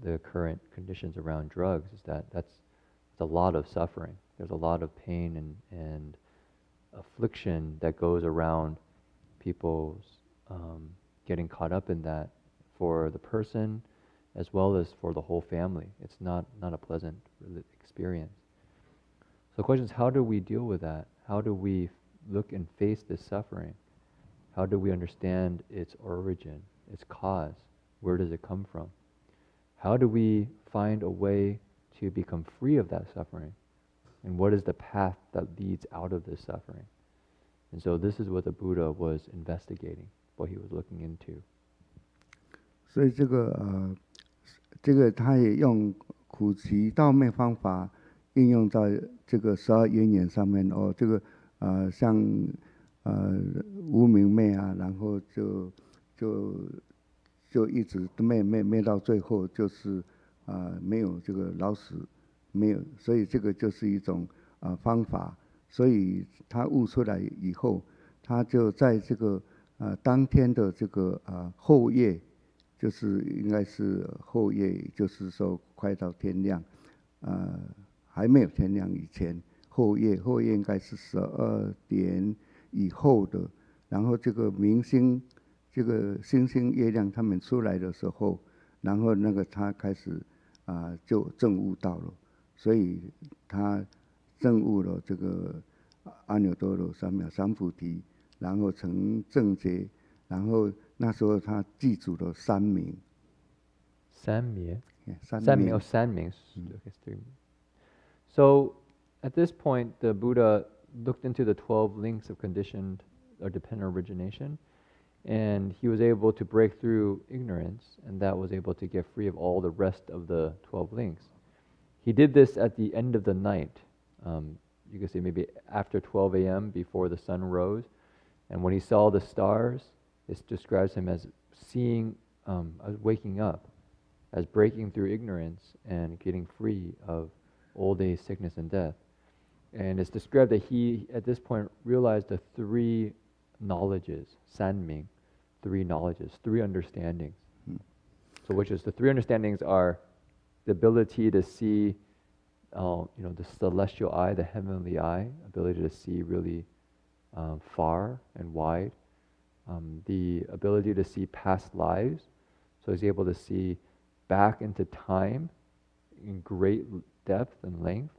the current conditions around drugs, is that that's a lot of suffering. There's a lot of pain and affliction that goes around people's getting caught up in that for the person as well as for the whole family. It's not a pleasant experience. So the question is, how do we deal with that? How do we look and face this suffering? How do we understand its origin, its cause? Where does it come from? How do we find a way to become free of that suffering? And what is the path that leads out of this suffering? And so this is what the Buddha was investigating, what he was looking into. 所以这个他也用苦集道灭方法应用在这个12因缘上面这个像无明灭然后就一直灭到最后就是没有这个老死没有，所以这个就是一种方法。所以他悟出来以后，他就在这个当天的这个后夜。就是应该是后夜，就是说快到天亮，还没有天亮以前，后夜应该是12点以后的。然后这个明星，这个星星、月亮他们出来的时候，然后那个他开始就证悟到了，所以他证悟了这个阿耨多罗三藐三菩提，然后成正觉，然后那时候他记住了三明。三明 So at this point, the Buddha looked into the 12 links of conditioned or dependent origination, and he was able to break through ignorance, and that was able to get free of all the rest of the 12 links. He did this at the end of the night. You could say maybe after 12 a.m. before the sun rose, and when he saw the stars, it describes him as seeing, as waking up, as breaking through ignorance and getting free of old age, sickness, and death. And it's described that he, at this point, realized the three knowledges, sanming, three knowledges, three understandings. So which is, the three understandings are the ability to see, the celestial eye, the heavenly eye, ability to see really far and wide. The ability to see past lives, so he's able to see back into time in great depth and length.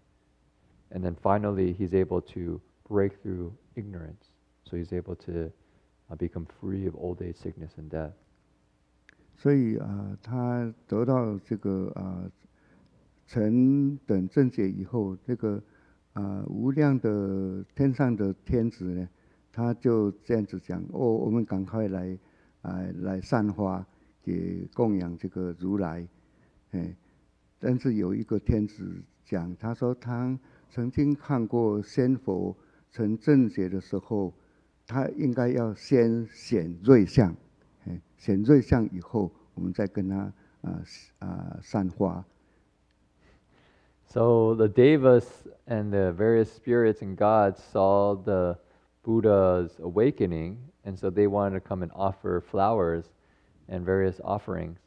And then finally, he's able to break through ignorance. So he's able to become free of old age, sickness, and death. 所以他得到这个成等正觉以后，这个无量的天上的天子呢，他就这样子讲：我们赶快来散花。也供养这个如来，但是有一个天子讲，他说他曾经看过仙佛成正觉的时候，他应该要先显瑞相，显瑞相以后，我们再跟他散花。So the Devas and the various spirits and gods saw the Buddha's awakening, and so they wanted to come and offer flowers and various offerings.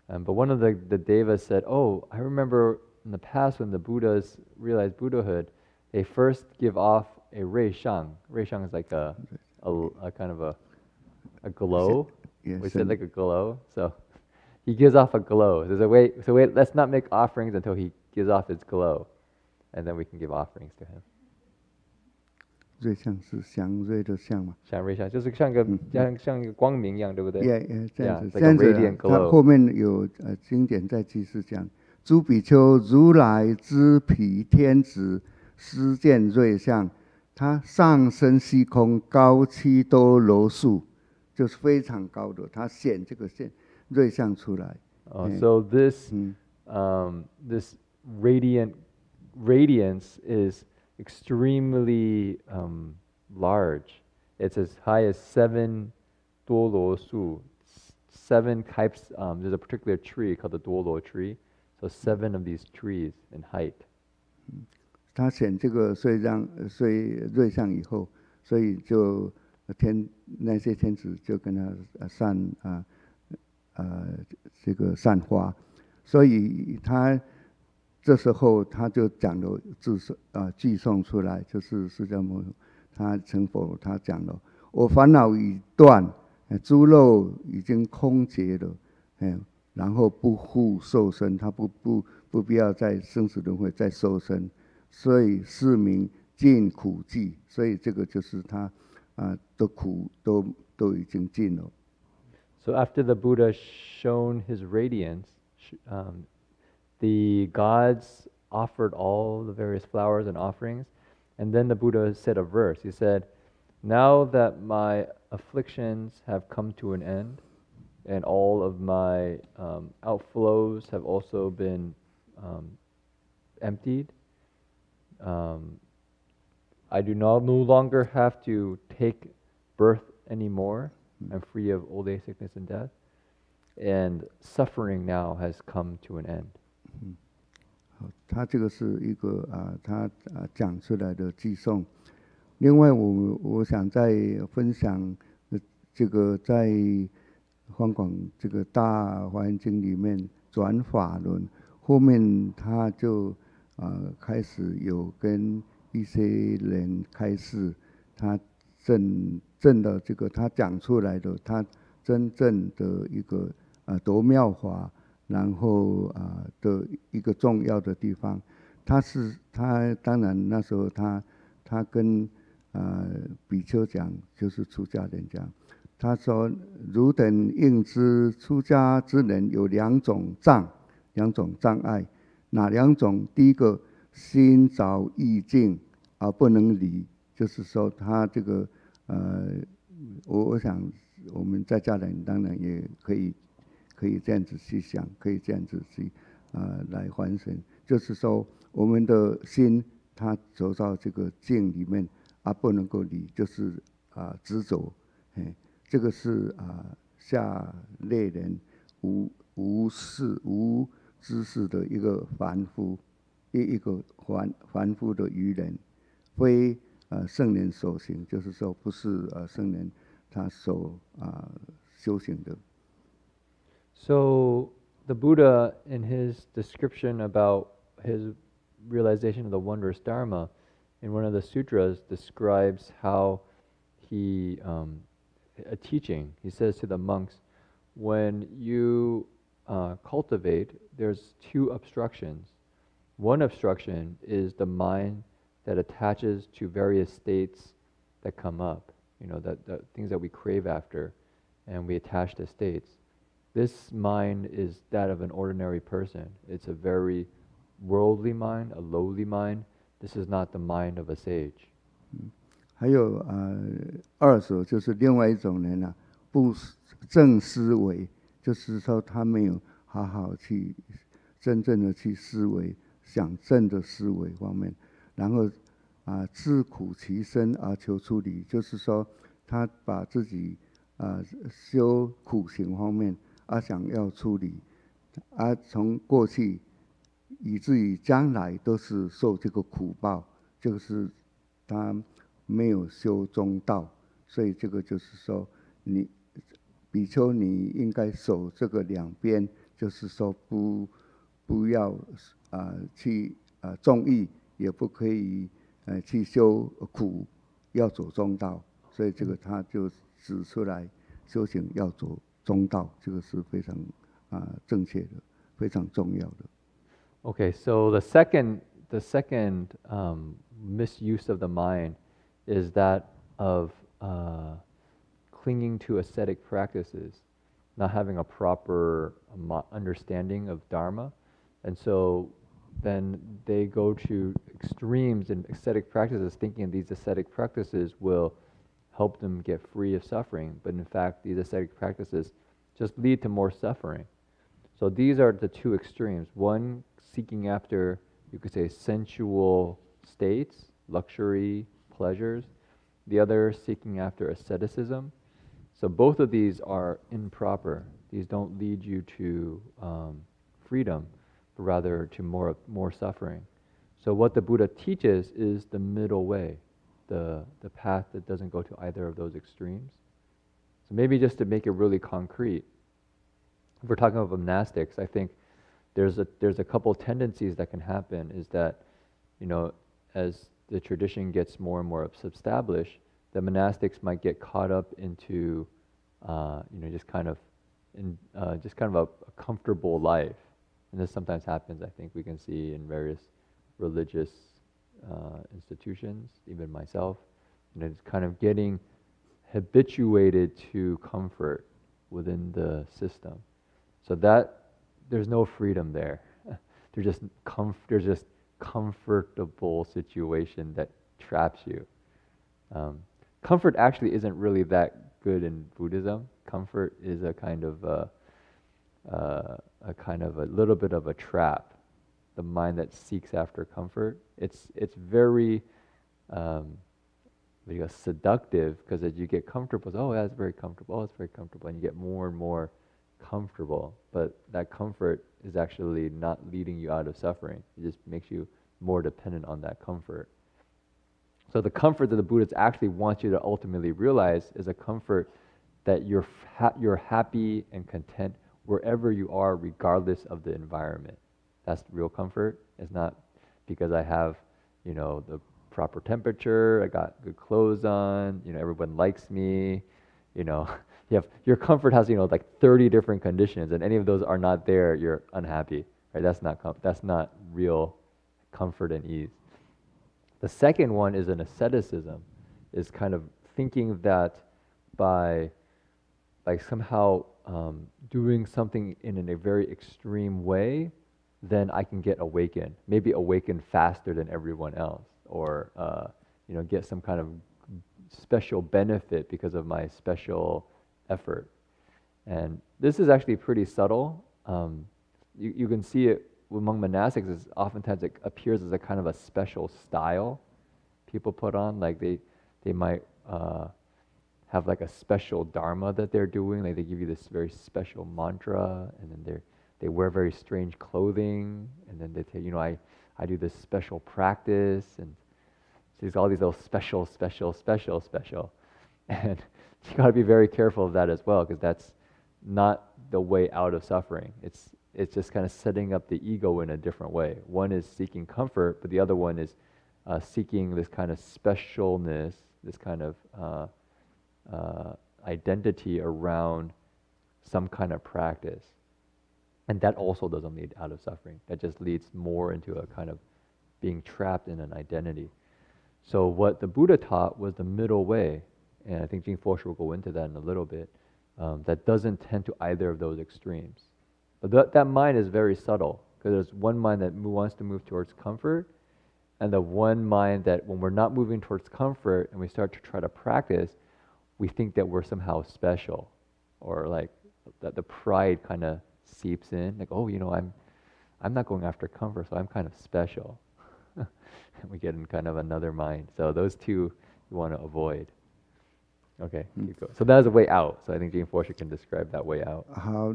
But one of the devas said, I remember in the past when the Buddhas realized Buddhahood, they first give off a rei shang. Rei shang is like a kind of a glow. Yes, we said like a glow. So he gives off a glow. There's a way, let's not make offerings until he gives off his glow, and then we can give offerings to him. 瑞相是祥瑞的相嘛？像瑞相就是像一个光明一样，对不对？这样子，他后面有经典在记是讲：诸比丘，如来知彼天子施见瑞相，他上升虚空，高七多罗树，就是非常高的，他显这个瑞相出来。So this this radiance is extremely large. It's as high as 7 duolo su. 7 types, there's a particular tree called the duolo tree. So 7 of these trees in height. 他显这个瑞相以后，所以就那些天子就跟他这个散花，所以他。这时候他就讲了偈颂出来，就是释迦牟尼他成佛，他讲了：我烦恼已断，诸肉已经空劫了，然后不复受生，他不必要在生死轮回再受生，所以是名尽苦寂。所以这个就是他的苦都已经尽了。So after the Buddha shone his radiance, the gods offered all the various flowers and offerings, and then the Buddha said a verse. He said, now that my afflictions have come to an end, and all of my outflows have also been emptied, I do no longer have to take birth anymore. I'm free of old age, sickness, and death, and suffering now has come to an end. 他这个是一个他讲出来的偈颂。另外我想再分享这个在方广这个大华严经里面转法轮，后面他就开始有跟一些人开示，他证的这个他讲出来的他真正的一个夺妙法然后的一个重要的地方。他当然那时候他跟比丘讲，就是出家人讲，他说汝等应知出家之人有两种障碍，哪两种？第一个心着意境而不能离，就是说他这个我想我们在家人当然也可以这样子去想，可以这样子去来反省，就是说我们的心它走到这个境里面不能够离，就是执着，这个是下类人无知识的一个凡夫，一个凡夫的愚人，非圣人所行，就是说不是圣人他所修行的。So the Buddha, in his description about his realization of the wondrous Dharma, in one of the sutras, describes how he, a teaching, he says to the monks, when you cultivate, there's two obstructions. One obstruction is the mind that attaches to various states that come up, that things that we crave after, and we attach to states. This mind is that of an ordinary person. It's a very worldly mind, a lowly mind. This is not the mind of a sage. 还有二手就是另外一种人不正思维，就是说他没有好好去真正的去思维，想正的思维方面，然后自苦其身而求出离，就是说他把自己修苦行方面想要出离，从过去以至于将来都是受这个苦报，这个是他没有修中道，所以这个就是说比丘你应该守这个两边，就是说不要去纵欲，也不可以去修苦，要走中道，所以这个他就指出来修行要走中道，这个是非常正确的，非常重要的。Okay, so the second misuse of the mind is that of clinging to ascetic practices, not having a proper understanding of Dharma, and so then they go to extremes in ascetic practices, thinking these ascetic practices will help them get free of suffering, but in fact these ascetic practices just lead to more suffering. So these are the two extremes. One, seeking after, you could say, sensual states, luxury, pleasures. The other, seeking after asceticism. So both of these are improper. These don't lead you to freedom, but rather to more suffering. So what the Buddha teaches is the middle way, the path that doesn't go to either of those extremes. So maybe just to make it really concrete, if we're talking about monastics, I think there's a couple tendencies that can happen. Is that, as the tradition gets more and more established, the monastics might get caught up into, just kind of a comfortable life, and this sometimes happens. I think we can see in various religious institutions, even myself, it's kind of getting habituated to comfort within the system. So that there's no freedom there. There's just comfortable situation that traps you. Comfort actually isn't really that good in Buddhism. Comfort is a kind of a little bit of a trap. The mind that seeks after comfort, it's very seductive, because as you get comfortable, oh, that's very comfortable. Oh, it's very comfortable, and you get more and more comfortable. But that comfort is actually not leading you out of suffering. It just makes you more dependent on that comfort. So the comfort that the Buddhists actually want you to ultimately realize is a comfort that you're happy and content wherever you are, regardless of the environment. That's real comfort. It's not because I have, the proper temperature, I got good clothes on, everyone likes me, your comfort has like 30 different conditions, and any of those are not there, you're unhappy, right? That's not real comfort and ease. The second one is an asceticism, is kind of thinking that by somehow doing something in a very extreme way, then I can get awakened, maybe awakened faster than everyone else, or get some kind of special benefit because of my special effort. And this is actually pretty subtle. You can see it among monastics. Is oftentimes it appears as a kind of a special style people put on. Like they might have like a special dharma that they're doing. Like they give you this very special mantra, and then they wear very strange clothing, and then they tell you, I do this special practice, and so there's all these little special, and you got to be very careful of that as well, because that's not the way out of suffering. It's just kind of setting up the ego in a different way. One is seeking comfort, but the other one is seeking this kind of specialness, this kind of identity around some kind of practice. And that also doesn't lead out of suffering. That just leads more into a kind of being trapped in an identity. So what the Buddha taught was the middle way, and I think Jin-Fo will go into that in a little bit, that doesn't tend to either of those extremes. But that mind is very subtle, because there's one mind that wants to move towards comfort, and the one mind that when we're not moving towards comfort and we start to try to practice, we think that we're somehow special, or like that the pride kind of seeps in, like, oh, I'm not going after comfort, so I'm kind of special. And we get in kind of another mind. So those two you want to avoid. Okay, keep going. So that is a way out. So I think Jin-Fo can describe that way out. 好，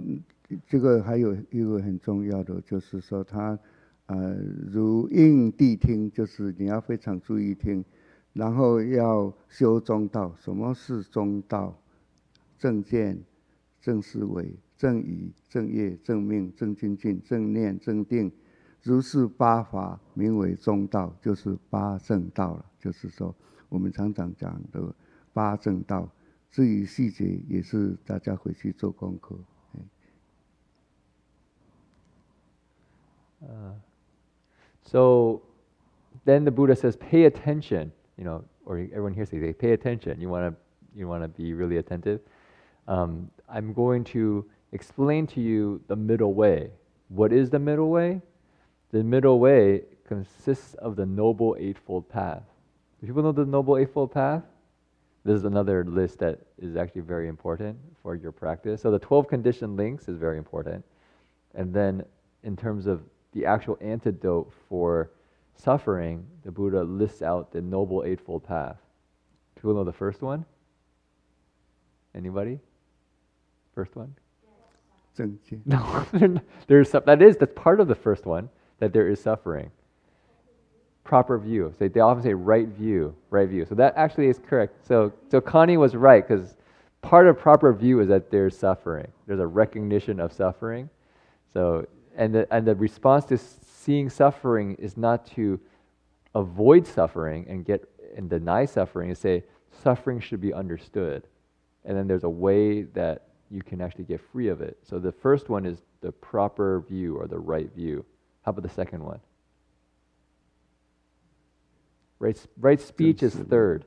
这个还有一个很重要的，就是说他如应谛听，就是你要非常注意听，然后要修中道。什么是中道？正见、正思维、正语、正业、正命、正精进、正念、正定，如是八法，名为中道，就是八正道了。就是说，我们常常讲的八正道。至于细节，也是大家回去做功课。So then the Buddha says, pay attention, or everyone here says, pay attention. You want to be really attentive. I'm going to explain to you the middle way. What is the middle way? The middle way consists of the Noble Eightfold Path. Do people know the Noble Eightfold Path? This is another list that is actually very important for your practice. So the 12 conditioned links is very important. And then in terms of the actual antidote for suffering, the Buddha lists out the Noble Eightfold Path. People know the first one? Anybody? First one? No, that's part of the first one, that there is suffering. Proper view. So they often say right view. So that actually is correct. So Connie was right, because part of proper view is that there's suffering. There's a recognition of suffering. So and the response to seeing suffering is not to avoid suffering and deny suffering. Is say suffering should be understood, and then there's a way that you can actually get free of it. So the first one is the proper view, or the right view. How about the second one? Right speech is third.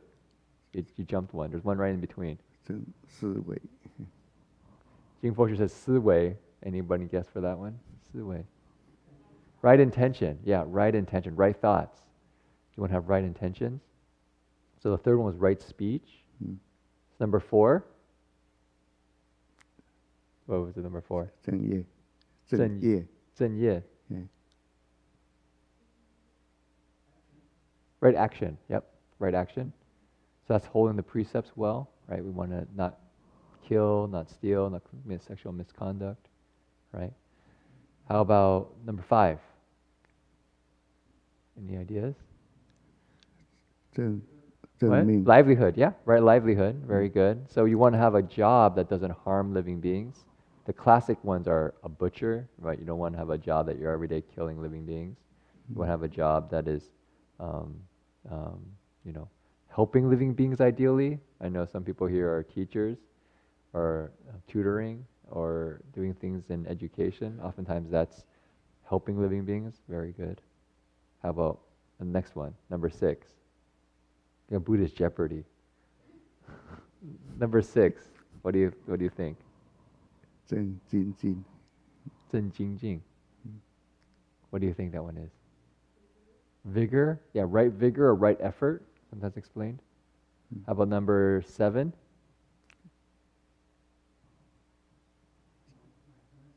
You jumped one. There's one right in between. 思维。Jin-Fo says 思维. Anybody guess for that one? 思维. Right intention. Yeah, right intention. Right thoughts. You want to have right intentions? So the third one was right speech. Number 4. What was the number 4? 正业。正业。正业. Right action. Yep. Right action. So that's holding the precepts well, right? We want to not kill, not steal, not commit sexual misconduct, right? How about number 5? Any ideas? Livelihood, yeah, right, livelihood, very good. So you want to have a job that doesn't harm living beings. The classic ones are a butcher, right? You don't want to have a job that you're every day killing living beings. You want to have a job that is, helping living beings ideally. I know some people here are teachers. or tutoring or doing things in education. Oftentimes that's helping living beings. Very good. How about the next one, number 6? Buddhist Jeopardy. Number 6. What do you think? 正精进. 正精进. What do you think that one is? Vigor? Yeah, right vigor or right effort. Sometimes explained. How about number 7?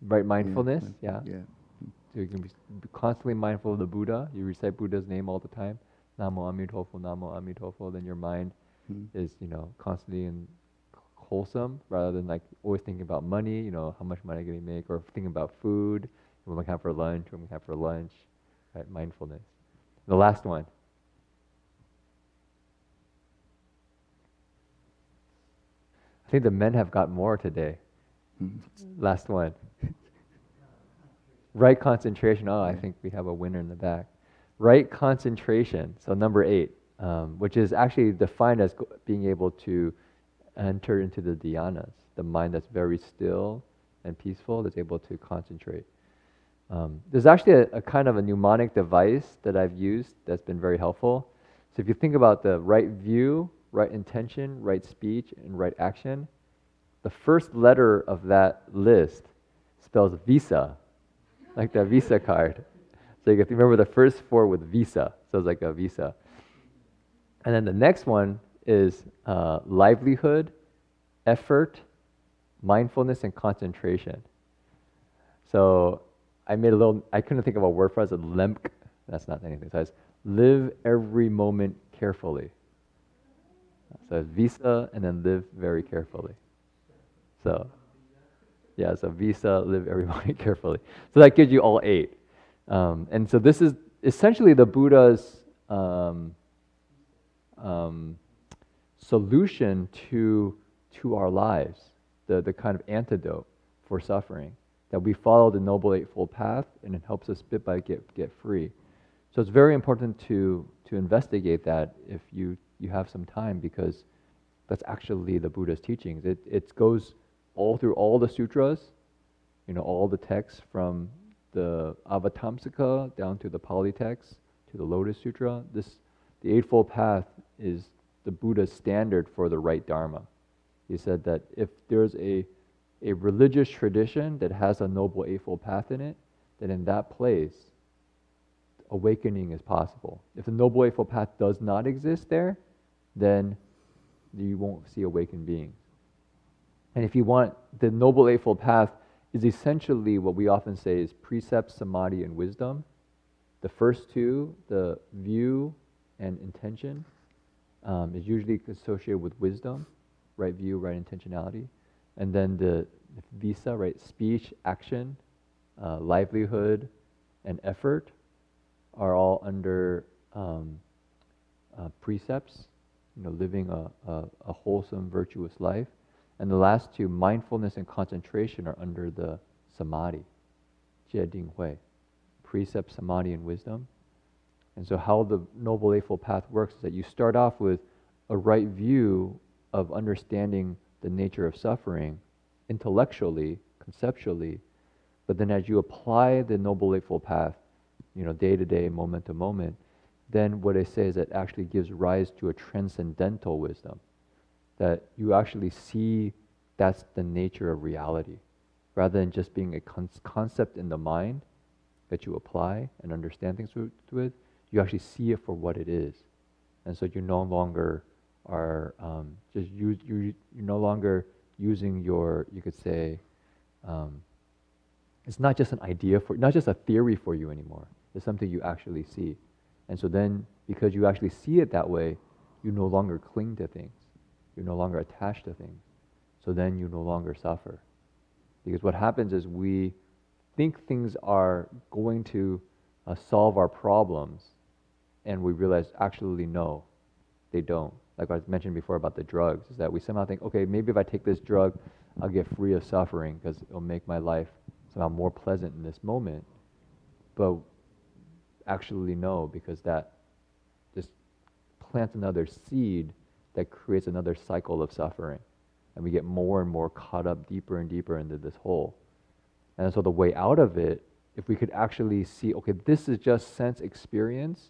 Right mindfulness. Yeah. So you can be constantly mindful of the Buddha. You recite Buddha's name all the time. Namo Amitofo, Namo Amitofo. Then your mind is, constantly in wholesome rather than like always thinking about money, how much money can we make, or thinking about food, when we have for lunch, right? Mindfulness. The last one. I think the men have got more today. Last one. Right concentration. Oh, I think we have a winner in the back. Right concentration. So number 8, which is actually defined as being able to enter into the dhyanas, the mind that's very still and peaceful, that's able to concentrate. There's actually a kind of a mnemonic device that I've used that's been very helpful. So if you think about the right view, right intention, right speech, and right action, the first letter of that list spells Visa, like the Visa card. So you remember the first 4 with Visa, so it's like a Visa. And then the next one is livelihood, effort, mindfulness, and concentration. So I couldn't think of a word for it. I said lemk. That's not anything. So it's live every moment carefully. So it's Visa and then live very carefully. So Visa, live every moment carefully. So that gives you all 8. And so this is essentially the Buddha's solution to our lives, the kind of antidote for suffering, that we follow the Noble Eightfold Path and it helps us bit by bit get free. So it's very important to investigate that if you have some time, because that's actually the Buddha's teachings. It goes all through all the sutras, all the texts from the Avatamsaka down to the Pali text, to the Lotus Sutra. The Eightfold Path is the Buddha's standard for the right Dharma. He said that if there's a religious tradition that has a Noble Eightfold Path in it, then in that place, awakening is possible. If the Noble Eightfold Path does not exist there, then you won't see awakened beings. And if you want, the Noble Eightfold Path is essentially what we often say is precept, samadhi, and wisdom. The first 2, the view and intention, is usually associated with wisdom, right view, right intentionality. And then the Visa, right, speech, action, livelihood, and effort are all under precepts, living a wholesome, virtuous life. And the last 2, mindfulness and concentration, are under the samadhi, Jie Ding Hui, precept, samadhi, and wisdom. And so how the Noble Eightfold Path works is that you start off with a right view of understanding the nature of suffering intellectually, conceptually, but then as you apply the Noble Eightfold Path, day to day, moment to moment, then what I say is that actually gives rise to a transcendental wisdom, that you actually see that's the nature of reality, rather than just being a concept in the mind that you apply and understand things with. You actually see it for what it is, and so you no longer are you're no longer using your, you could say, it's not just an idea not just a theory for you anymore. It's something you actually see, and so then because you actually see it that way, you no longer cling to things. You're no longer attached to things. So then you no longer suffer. Because what happens is we think things are going to solve our problems, and we realize actually no, they don't. Like I mentioned before about the drugs, is that we somehow think, okay, maybe if I take this drug, I'll get free of suffering because it'll make my life somehow more pleasant in this moment. But actually no, because that just plants another seed that creates another cycle of suffering. and we get more and more caught up deeper and deeper into this hole. And so the way out of it, if we could actually see, okay, this is just sense experience,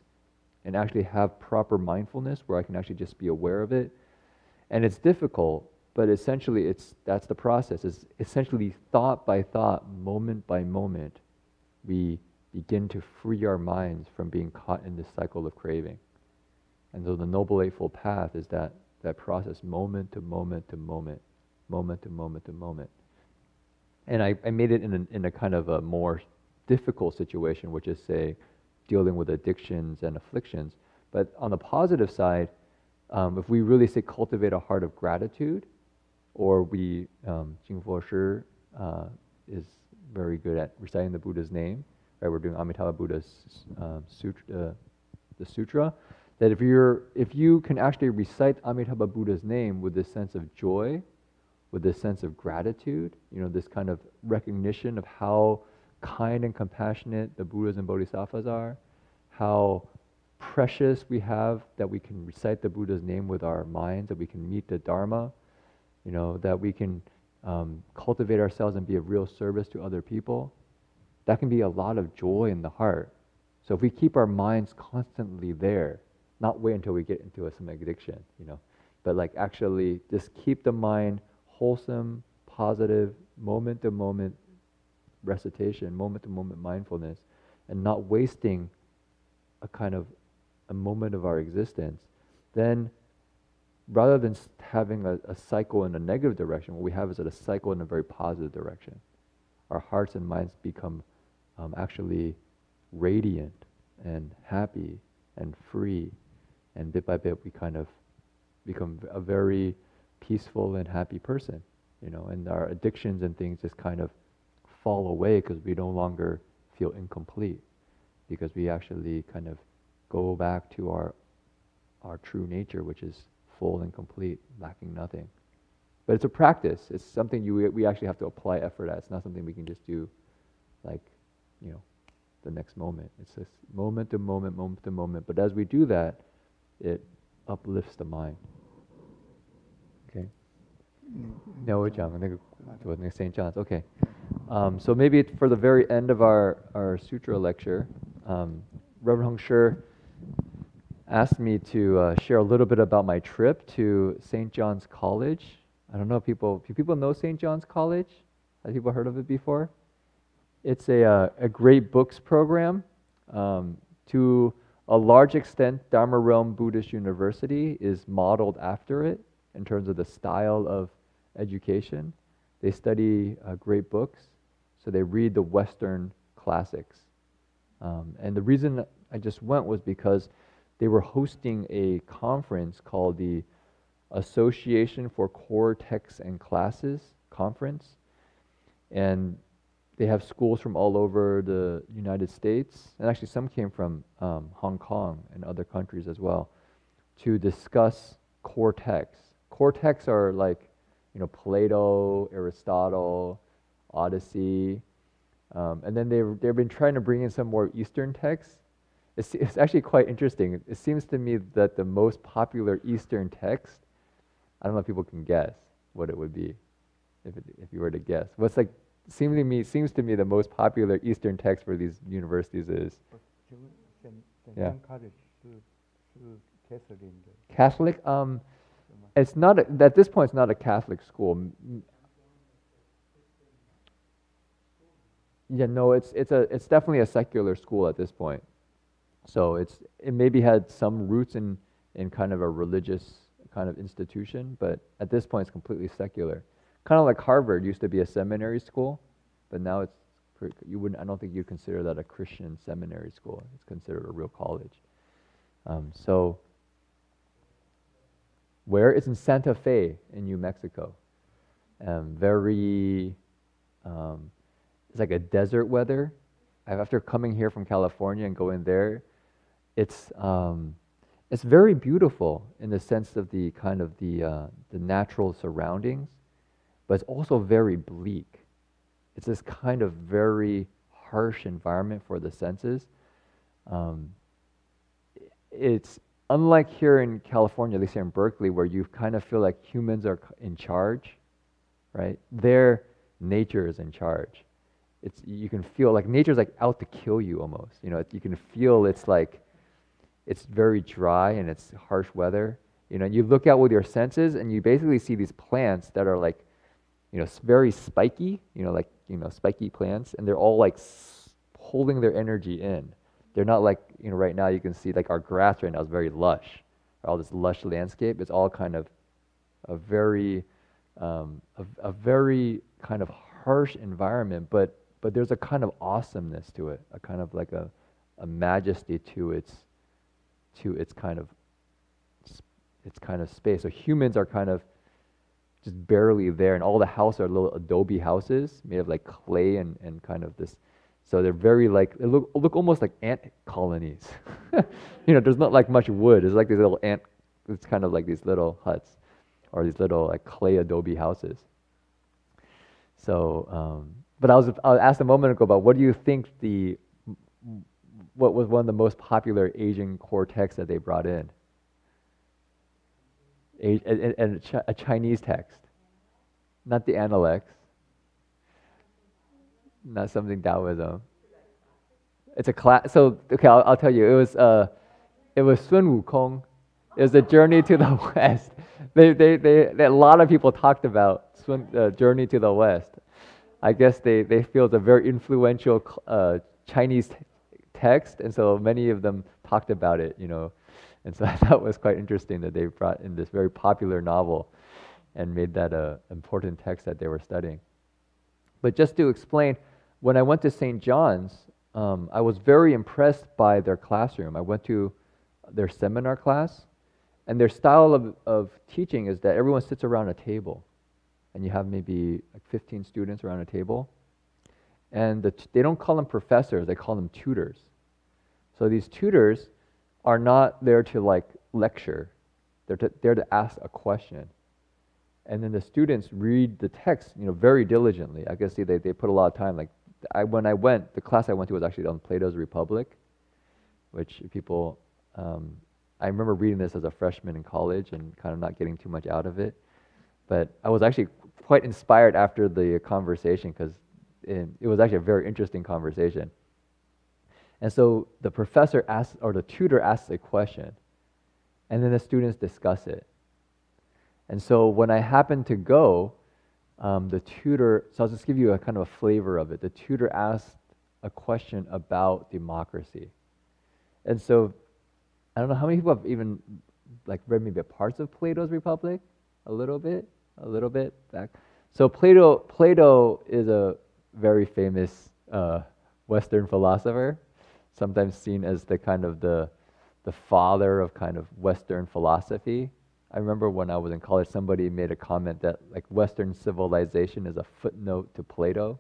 and actually have proper mindfulness where I can actually just be aware of it. And it's difficult, but essentially that's the process. It's essentially thought by thought, moment by moment, we begin to free our minds from being caught in this cycle of craving. And so the Noble Eightfold Path is that process, moment to moment to moment, moment to moment to moment. And I made it in a kind of a more difficult situation, which is, say, dealing with addictions and afflictions. But on the positive side, if we really say cultivate a heart of gratitude, or we, Jin-Fo is very good at reciting the Buddha's name, right? We're doing Amitabha Buddha's sutra, the sutra, that if you can actually recite Amitabha Buddha's name with this sense of joy, with this sense of gratitude, this kind of recognition of how kind and compassionate the Buddhas and Bodhisattvas are, how precious we have that we can recite the Buddha's name with our minds, that we can meet the Dharma, that we can cultivate ourselves and be of real service to other people. That can be a lot of joy in the heart. So if we keep our minds constantly there, not wait until we get into some addiction, but like actually just keep the mind wholesome, positive, moment-to-moment recitation, moment-to-moment mindfulness, and not wasting a moment of our existence, then rather than having a cycle in a negative direction, what we have is a cycle in a very positive direction. Our hearts and minds become actually radiant and happy and free, and bit by bit we kind of become a very peaceful and happy person, and our addictions and things just kind of fall away because we no longer feel incomplete, because we actually kind of go back to our true nature, which is full and complete, lacking nothing. But it's a practice. It's something we actually have to apply effort at. It's not something we can just do like, the next moment. It's just moment to moment, moment to moment. But as we do that, it uplifts the mind. Okay. No, St. John's. Okay. So maybe for the very end of our sutra lecture, Reverend Hong Shi asked me to share a little bit about my trip to St. John's College. I don't know if do people know St. John's College? Have people heard of it before? It's a great books program. To a large extent, Dharma Realm Buddhist University is modeled after it in terms of the style of education. They study great books, so they read the Western classics. And the reason I just went was because they were hosting a conference called the Association for Core Texts and Classes Conference. And they have schools from all over the United States, and actually some came from Hong Kong and other countries as well, to discuss core texts. Core texts are like, Plato, Aristotle, Odyssey, and then they've been trying to bring in some more Eastern texts. It's actually quite interesting. It seems to me that the most popular Eastern text, I don't know if people can guess what it would be, if you were to guess. Seems to me the most popular Eastern text for these universities is Catholic. It's not at this point. It's not a Catholic school. Yeah, no, it's definitely a secular school at this point. So it maybe had some roots in kind of a religious kind of institution, but at this point it's completely secular. Kind of like Harvard used to be a seminary school, but now I don't think you'd consider that a Christian seminary school. It's considered a real college. So where? It's in Santa Fe in New Mexico. It's like a desert weather. After coming here from California and going there, it's very beautiful in the sense of the kind of the natural surroundings, but it's also very bleak. It's this kind of very harsh environment for the senses. It's unlike here in California, at least here in Berkeley, where you kind of feel like humans are in charge right? There, nature is in charge. You can feel like nature's like out to kill you almost. You know, you can feel it's like, it's very dry and it's harsh weather. You know, you look out with your senses and you basically see these plants that are like, you know, very spiky, you know, like, you know, spiky plants, and they're all like holding their energy in. They're not like, you know, right now you can see like our grass right now is very lush, all this lush landscape. It's all kind of a very kind of harsh environment, but there's a kind of awesomeness to it, a kind of like a majesty to its kind of space. So humans are kind of just barely there, and all the houses are little adobe houses made of like clay and kind of this. So they're very like, they look almost like ant colonies. You know, there's not like much wood. It's like these little ant. It's kind of like these little huts, or these little like clay adobe houses. So, but I was asked a moment ago about what do you think what was one of the most popular Asian core texts that they brought in? A Chinese text, not the Analects, not something Taoism. It's a class. So okay, I'll tell you. It was Sun Wukong. It was the Journey to the West. A lot of people talked about Journey to the West. I guess they feel it's a very influential Chinese text, and so many of them talked about it, you know. And so I thought it was quite interesting that they brought in this very popular novel and made that an important text that they were studying. But just to explain, when I went to St. John's, I was very impressed by their classroom. I went to their seminar class, and their style of teaching is that everyone sits around a table, and you have maybe like 15 students around a table. And they don't call them professors, they call them tutors. So these tutors are not there to like lecture, they're there to ask a question. And then the students read the text, you know, very diligently. I guess they put a lot of time. Like when I went, the class I went to was actually on Plato's Republic, which people, I remember reading this as a freshman in college and kind of not getting too much out of it. But I was actually quite inspired after the conversation, because it was actually a very interesting conversation. And so the professor asks, or the tutor asks a question, and then the students discuss it. And so when I happened to go, the tutor, so I'll just give you a kind of a flavor of it. The tutor asked a question about democracy. And so I don't know how many people have even like read maybe parts of Plato's Republic, a little bit back. So Plato is a very famous Western philosopher, sometimes seen as the kind of the father of kind of Western philosophy. I remember when I was in college, somebody made a comment that like Western civilization is a footnote to Plato,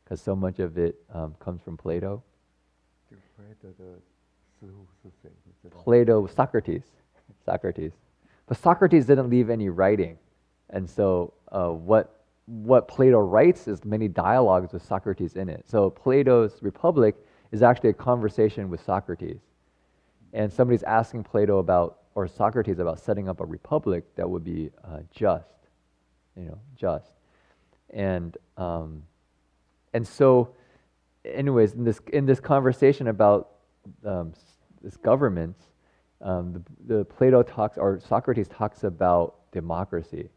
because so much of it comes from Plato. Plato, Socrates. But Socrates didn't leave any writing. And so what Plato writes is many dialogues with Socrates in it. So Plato's Republic is actually a conversation with Socrates. And somebody's asking Plato about, or Socrates about setting up a republic that would be just. And so anyways, in this conversation about this government, the Plato talks, or Socrates talks about democracy.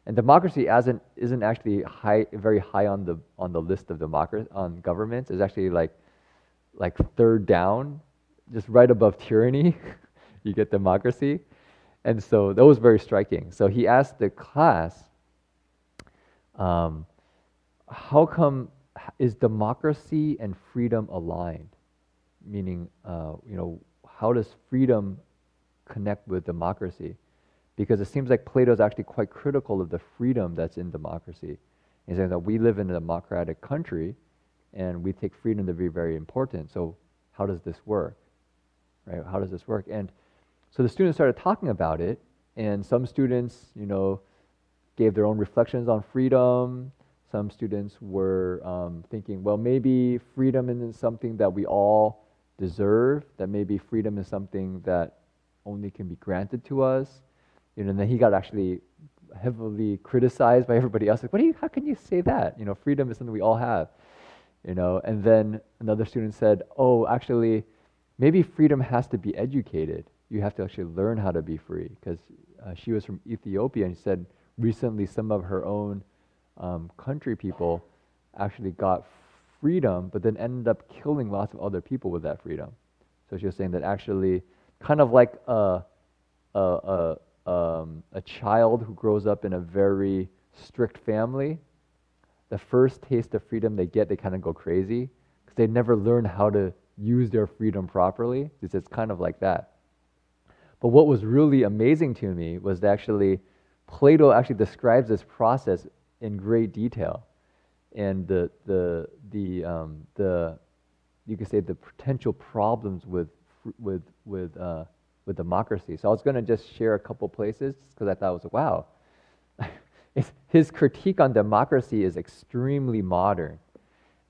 And democracy isn't actually very high on the list of on governments. It's actually like third down, just right above tyranny. You get democracy. And so that was very striking. So he asked the class, how come is democracy and freedom aligned? Meaning, how does freedom connect with democracy? Because it seems like Plato is actually quite critical of the freedom that's in democracy. He's saying that we live in a democratic country, and we take freedom to be very important. So how does this work? Right? How does this work? And so the students started talking about it, and some students, gave their own reflections on freedom. Some students were thinking, well, maybe freedom isn't something that we all deserve, that maybe freedom is something that only can be granted to us. And then he got actually heavily criticized by everybody else. Like, how can you say that? Freedom is something we all have. And then another student said, oh, actually, maybe freedom has to be educated. You have to actually learn how to be free, because she was from Ethiopia, and she said recently some of her own country people actually got freedom, but then ended up killing lots of other people with that freedom. So she was saying that actually, kind of like a child who grows up in a very strict family, the first taste of freedom they get, they kind of go crazy because they never learn how to use their freedom properly. It's kind of like that. But what was really amazing to me was that actually Plato actually describes this process in great detail, and the you could say the potential problems with democracy. So I was going to just share a couple places because I thought it was wow. His critique on democracy is extremely modern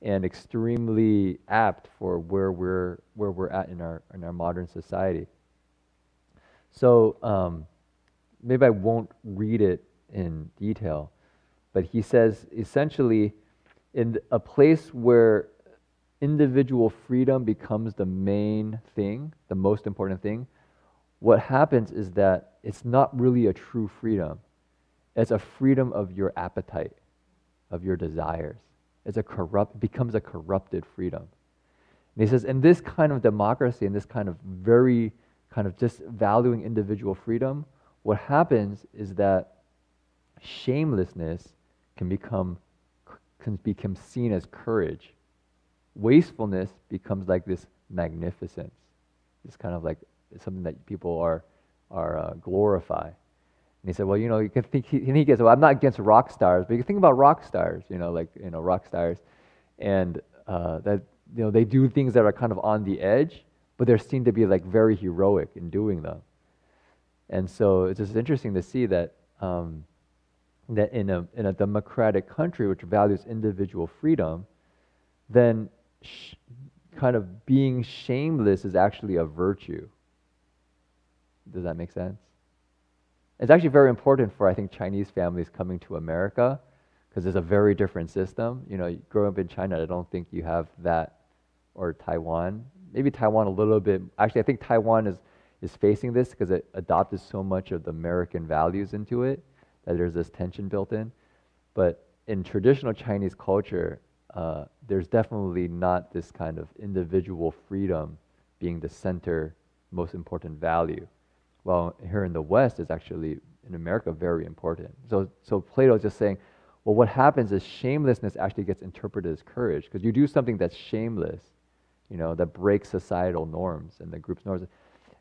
and extremely apt for where we're at in our modern society. So maybe I won't read it in detail, but he says essentially, in a place where individual freedom becomes the main thing, the most important thing, what happens is that it's not really a true freedom. It's a freedom of your appetite, of your desires. It becomes a corrupted freedom. And he says, in this kind of democracy, in this kind of very kind of just valuing individual freedom, what happens is that shamelessness can become seen as courage. Wastefulness becomes like this magnificence. It's kind of like something that people are glorify. And he said, well, you can think, and he gets, well, I'm not against rock stars, but you can think about rock stars, rock stars, and that, they do things that are kind of on the edge, but they're seen to be like very heroic in doing them. And so it's just interesting to see that that in a democratic country which values individual freedom, then kind of being shameless is actually a virtue. Does that make sense? It's actually very important for, I think, Chinese families coming to America, because it's a very different system. Growing up in China, I don't think you have that, or Taiwan. Maybe Taiwan a little bit. Actually, I think Taiwan is facing this because it adopted so much of the American values into it that there's this tension built in. But in traditional Chinese culture, there's definitely not this kind of individual freedom being the center, most important value. Well, here in the West, it's actually, in America, very important. So Plato is just saying, well, what happens is shamelessness actually gets interpreted as courage, because you do something that's shameless, that breaks societal norms and the group's norms.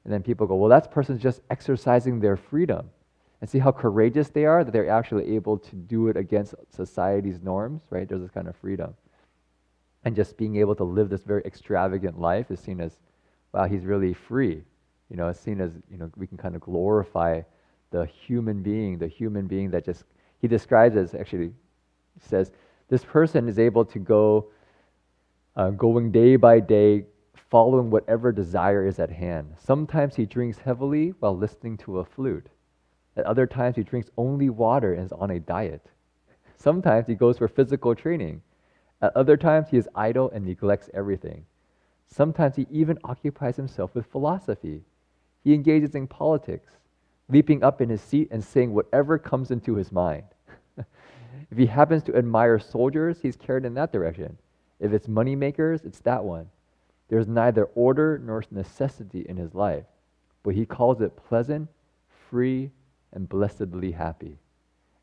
And then people go, well, that person's just exercising their freedom. And see how courageous they are, that they're actually able to do it against society's norms, right? There's this kind of freedom. And just being able to live this very extravagant life is seen as, wow, he's really free. It's seen as, we can kind of glorify the human being that just, he describes as, actually, he says, this person is able to go, going day by day, following whatever desire is at hand. Sometimes he drinks heavily while listening to a flute. At other times, he drinks only water and is on a diet. Sometimes he goes for physical training. At other times, he is idle and neglects everything. Sometimes he even occupies himself with philosophy. He engages in politics, leaping up in his seat and saying whatever comes into his mind. If he happens to admire soldiers, he's carried in that direction. If it's money makers, it's that one. There's neither order nor necessity in his life, but he calls it pleasant, free, and blessedly happy.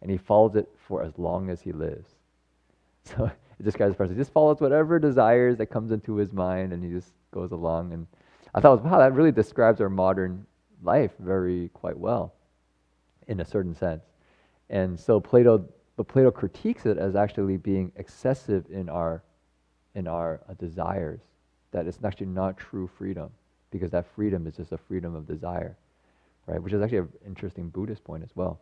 And he follows it for as long as he lives. So it describes this person. He just follows whatever desires that comes into his mind, and he just goes along. And I thought, wow, that really describes our modern life quite well, in a certain sense. And so Plato critiques it as actually being excessive in our desires, that it's actually not true freedom, because that freedom is just a freedom of desire, right? Which is actually an interesting Buddhist point as well.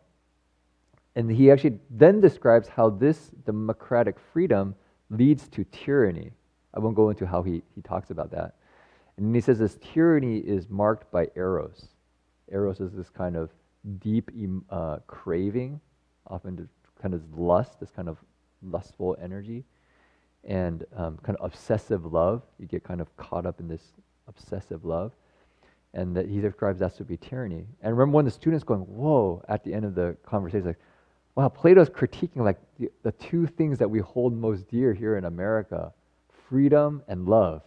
And he actually then describes how this democratic freedom leads to tyranny. I won't go into how he talks about that. And he says this tyranny is marked by eros. Eros is this kind of deep craving often kind of lust, this kind of lustful energy, and kind of obsessive love. You get kind of caught up in this obsessive love. And that he describes that to be tyranny. And I remember one of the students going, whoa, at the end of the conversation, like, wow, Plato's critiquing like the two things that we hold most dear here in America, freedom and love.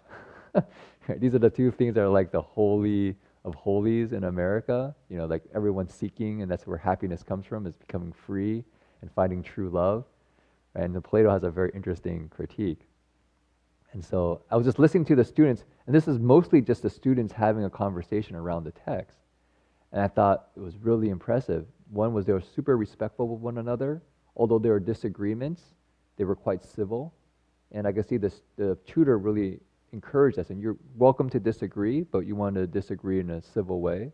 Right? These are the two things that are like the holy of holies in America. You know, like everyone's seeking, and that's where happiness comes from, is becoming free and finding true love. Right? And Plato has a very interesting critique. And so I was just listening to the students, and this is mostly just the students having a conversation around the text. And I thought it was really impressive. One was they were super respectful of one another. Although there were disagreements, they were quite civil. And I could see this, the tutor really encouraged us, and you're welcome to disagree, but you want to disagree in a civil way,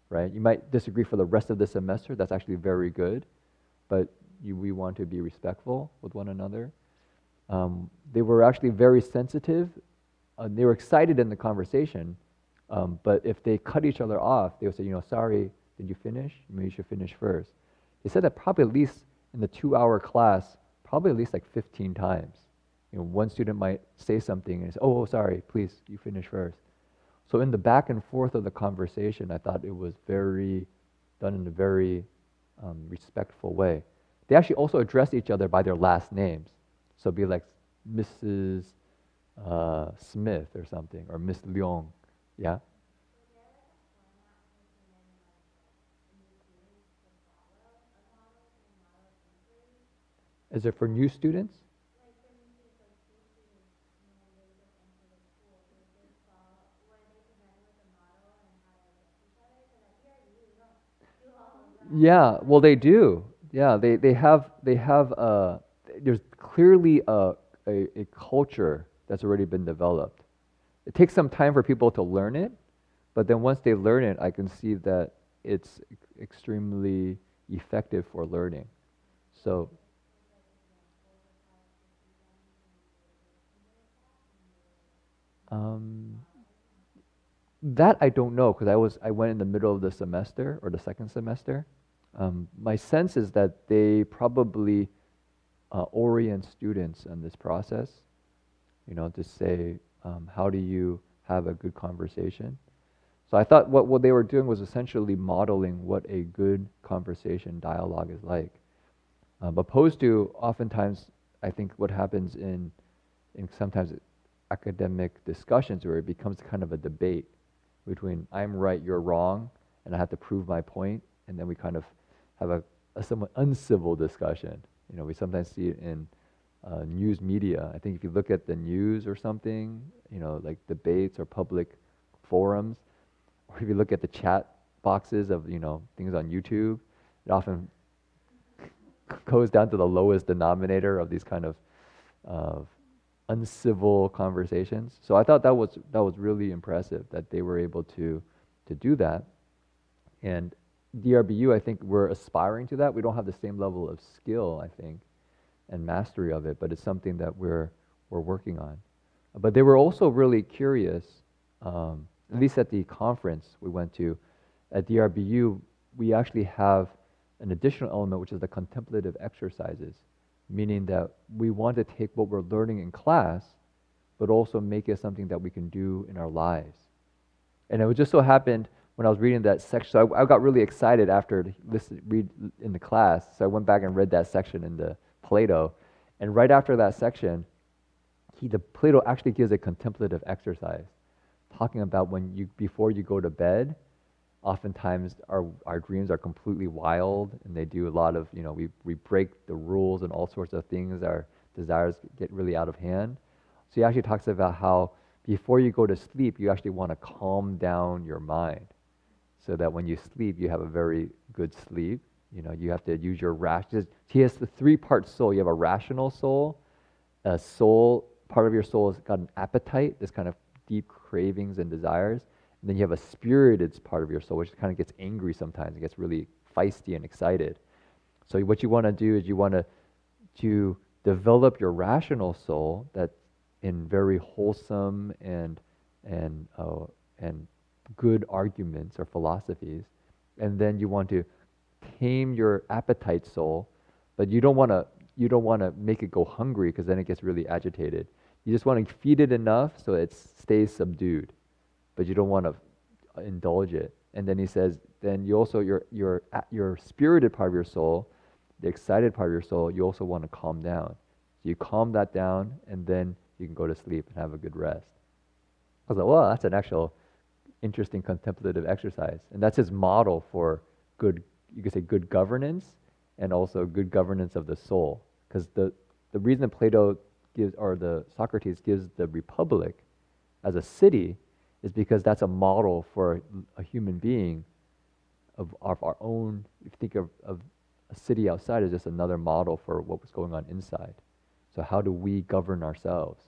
right? You might disagree for the rest of the semester. That's actually very good. But we want to be respectful with one another. They were actually very sensitive. They were excited in the conversation, but if they cut each other off, they would say, sorry, did you finish? Maybe you should finish first. They said that probably at least in the 2-hour class, probably at least like 15 times. One student might say something and say, oh, sorry, please, you finish first. So in the back and forth of the conversation, I thought it was done in a very respectful way. They actually also addressed each other by their last names. So be like Mrs. Smith or something, or Miss Leong, yeah? Is it for new students? Yeah, well they do. Yeah, they have there's clearly a culture that's already been developed. It takes some time for people to learn it, but then once they learn it, I can see that it's extremely effective for learning. So that I don't know, because I went in the middle of the semester or the second semester. My sense is that they probably orient students in this process, to say, how do you have a good conversation? So I thought what they were doing was essentially modeling what a good conversation dialogue is like. Opposed to oftentimes, I think what happens in sometimes academic discussions where it becomes kind of a debate between I'm right, you're wrong, and I have to prove my point, and then we kind of have a somewhat uncivil discussion. We sometimes see it in news media. I think if you look at the news or something, like debates or public forums, or if you look at the chat boxes of, things on YouTube, it often goes down to the lowest denominator of these kind of uncivil conversations. So I thought that was really impressive that they were able to do that. And DRBU, I think we're aspiring to that. We don't have the same level of skill, I think, and mastery of it, but it's something that we're working on. But they were also really curious, at least at the conference we went to, at DRBU, we actually have an additional element, which is the contemplative exercises, meaning that we want to take what we're learning in class, but also make it something that we can do in our lives. And it just so happened when I was reading that section, so I got really excited after read in the class, so I went back and read that section in the Plato, and right after that section, Plato actually gives a contemplative exercise, talking about before you go to bed, oftentimes our dreams are completely wild, and they do a lot of, we break the rules and all sorts of things, our desires get really out of hand. So he actually talks about how before you go to sleep, you actually want to calm down your mind, so that when you sleep, you have a very good sleep. You have to use your he has the 3-part soul. You have a rational soul, part of your soul has got an appetite, this kind of deep cravings and desires. And then you have a spirited part of your soul, which kind of gets angry sometimes. It gets really feisty and excited. So what you want to do is you want to develop your rational soul that's in very wholesome and good arguments or philosophies. And then you want to tame your appetite soul But you don't want to make it go hungry because then it gets really agitated. You just want to feed it enough so it stays subdued, but you don't want to indulge it. And then he says, then you also your spirited part of your soul, the excited part of your soul, you also want to calm down. So you calm that down, and then you can go to sleep and have a good rest. I was like, well, that's an actual interesting contemplative exercise, and that's his model for good. You could say good governance, and also good governance of the soul. Because the reason that Plato gives, or the Socrates gives the Republic as a city, is because that's a model for a human being of our own. If you think of a city outside as just another model for what was going on inside. So how do we govern ourselves?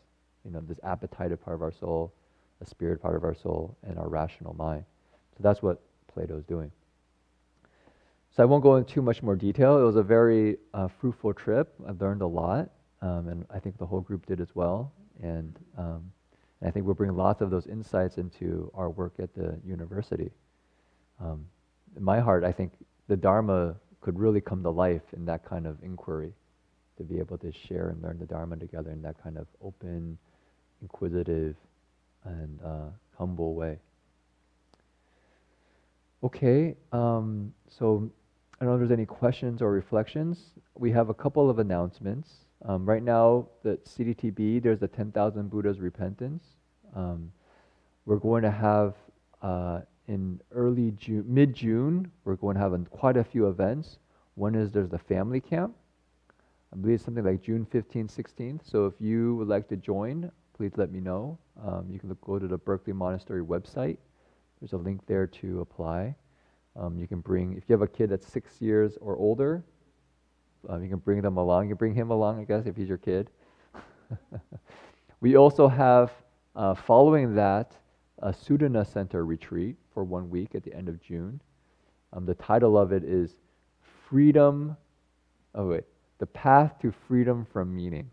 This appetitive part of our soul, a spirit part of our soul, and our rational mind. So that's what Plato is doing. So I won't go into too much more detail. It was a very fruitful trip. I learned a lot, and I think the whole group did as well. And I think we'll bring lots of those insights into our work at the university. In my heart, I think the Dharma could really come to life in that kind of inquiry, to be able to share and learn the Dharma together in that kind of open, inquisitive, and humble way. Okay, so I don't know if there's any questions or reflections. We have a couple of announcements. Right now, the CDTB, there's the 10,000 Buddhas repentance. We're going to have in early June, mid-June, we're going to have quite a few events. One is there's the family camp. I believe it's something like June 15th, 16th. So if you would like to join, please let me know. You can go to the Berkeley Monastery website. There's a link there to apply. You can bring, if you have a kid that's 6 years or older, you can bring them along. You can bring him along, I guess, if he's your kid. We also have, following that, a Sudana Center retreat for 1 week at the end of June. The title of it is The Path to Freedom from Meaning.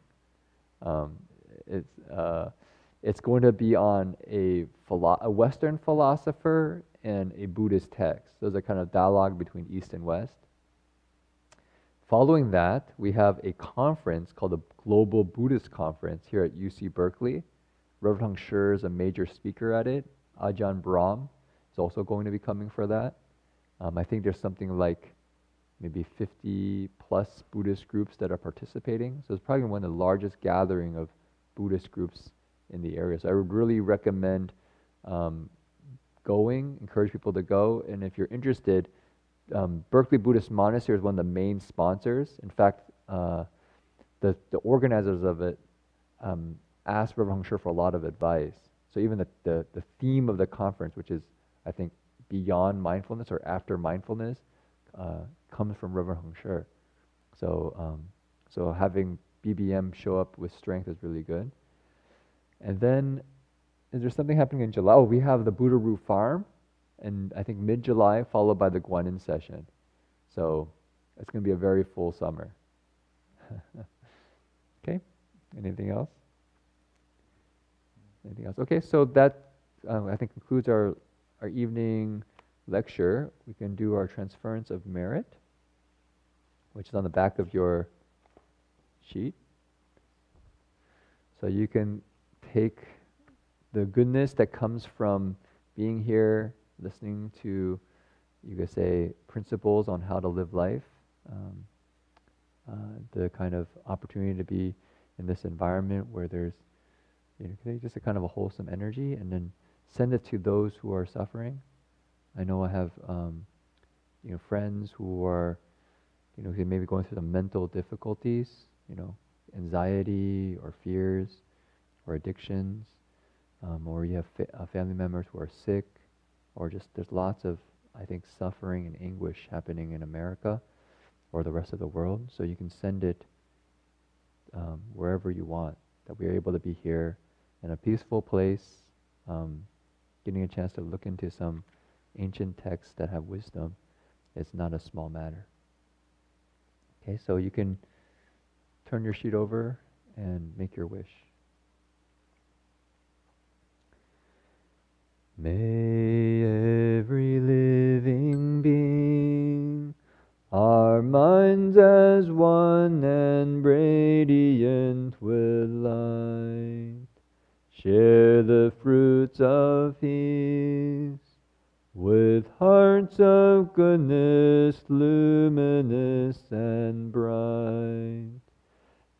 It's going to be on a Western philosopher and a Buddhist text. There's a kind of dialogue between East and West. Following that, we have a conference called the Global Buddhist Conference here at UC Berkeley. Reverend Hung Sure is a major speaker at it. Ajahn Brahm is also going to be coming for that. I think there's something like maybe 50 plus Buddhist groups that are participating. So it's probably one of the largest gathering of Buddhist groups in the area. So I would really recommend going, encourage people to go. And if you're interested, Berkeley Buddhist Monastery is one of the main sponsors. In fact, the organizers of it asked Reverend Hung Sure for a lot of advice. So even the theme of the conference, which is, I think, beyond mindfulness or after mindfulness, comes from Reverend Hung Sure. So having BBM show up with strength is really good. And then, is there something happening in July? Oh, we have the Buddha-Roo Farm, and I think mid-July, followed by the Guanin session. So it's going to be a very full summer. Okay, anything else? Anything else? Okay, so that I think concludes our evening lecture. We can do our transference of merit, which is on the back of your sheet. So you can take the goodness that comes from being here, listening to, you could say, principles on how to live life, the kind of opportunity to be in this environment where there's, just a kind of a wholesome energy, and then send it to those who are suffering. I know I have, friends who are, maybe going through some mental difficulties, anxiety or fears or addictions, or you have family members who are sick, or just there's lots of, I think, suffering and anguish happening in America or the rest of the world. So you can send it wherever you want, that we are able to be here in a peaceful place, getting a chance to look into some ancient texts that have wisdom. It's not a small matter. Okay, so you can turn your sheet over and make your wish. May every living being, our minds as one, share the fruits of peace with hearts of goodness, luminous and bright.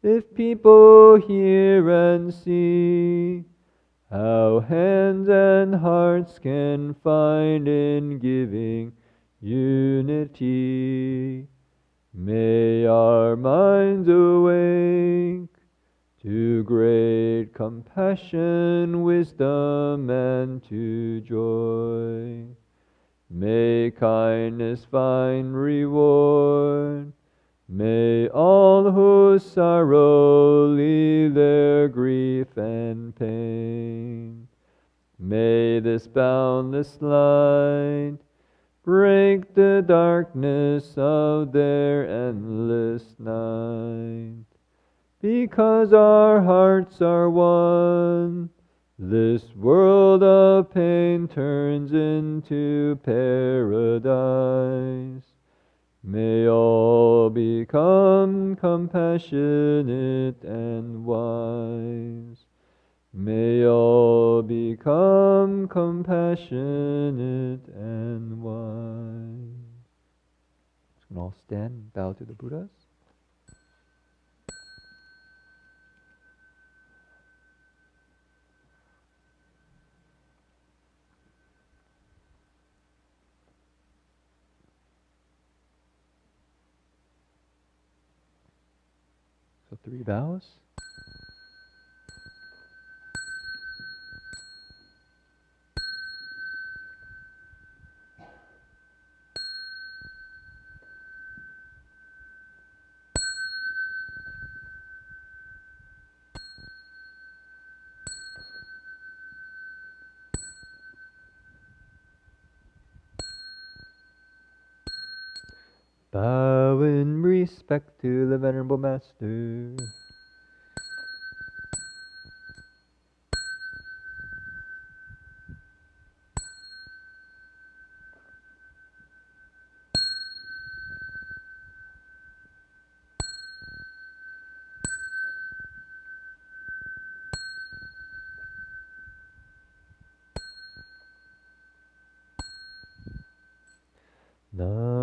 If people hear and see how hands and hearts can find in giving unity, may our minds awake to great compassion, wisdom, and to joy. May kindness find reward. May all who sorrow leave their grief and pain. May this boundless light break the darkness of their endless night. Because our hearts are one, this world of pain turns into paradise. May all become compassionate and wise. May all become compassionate and wise. So we can all stand and bow to the Buddhas. So 3 bows. Bow in respect to the Venerable Master. Nam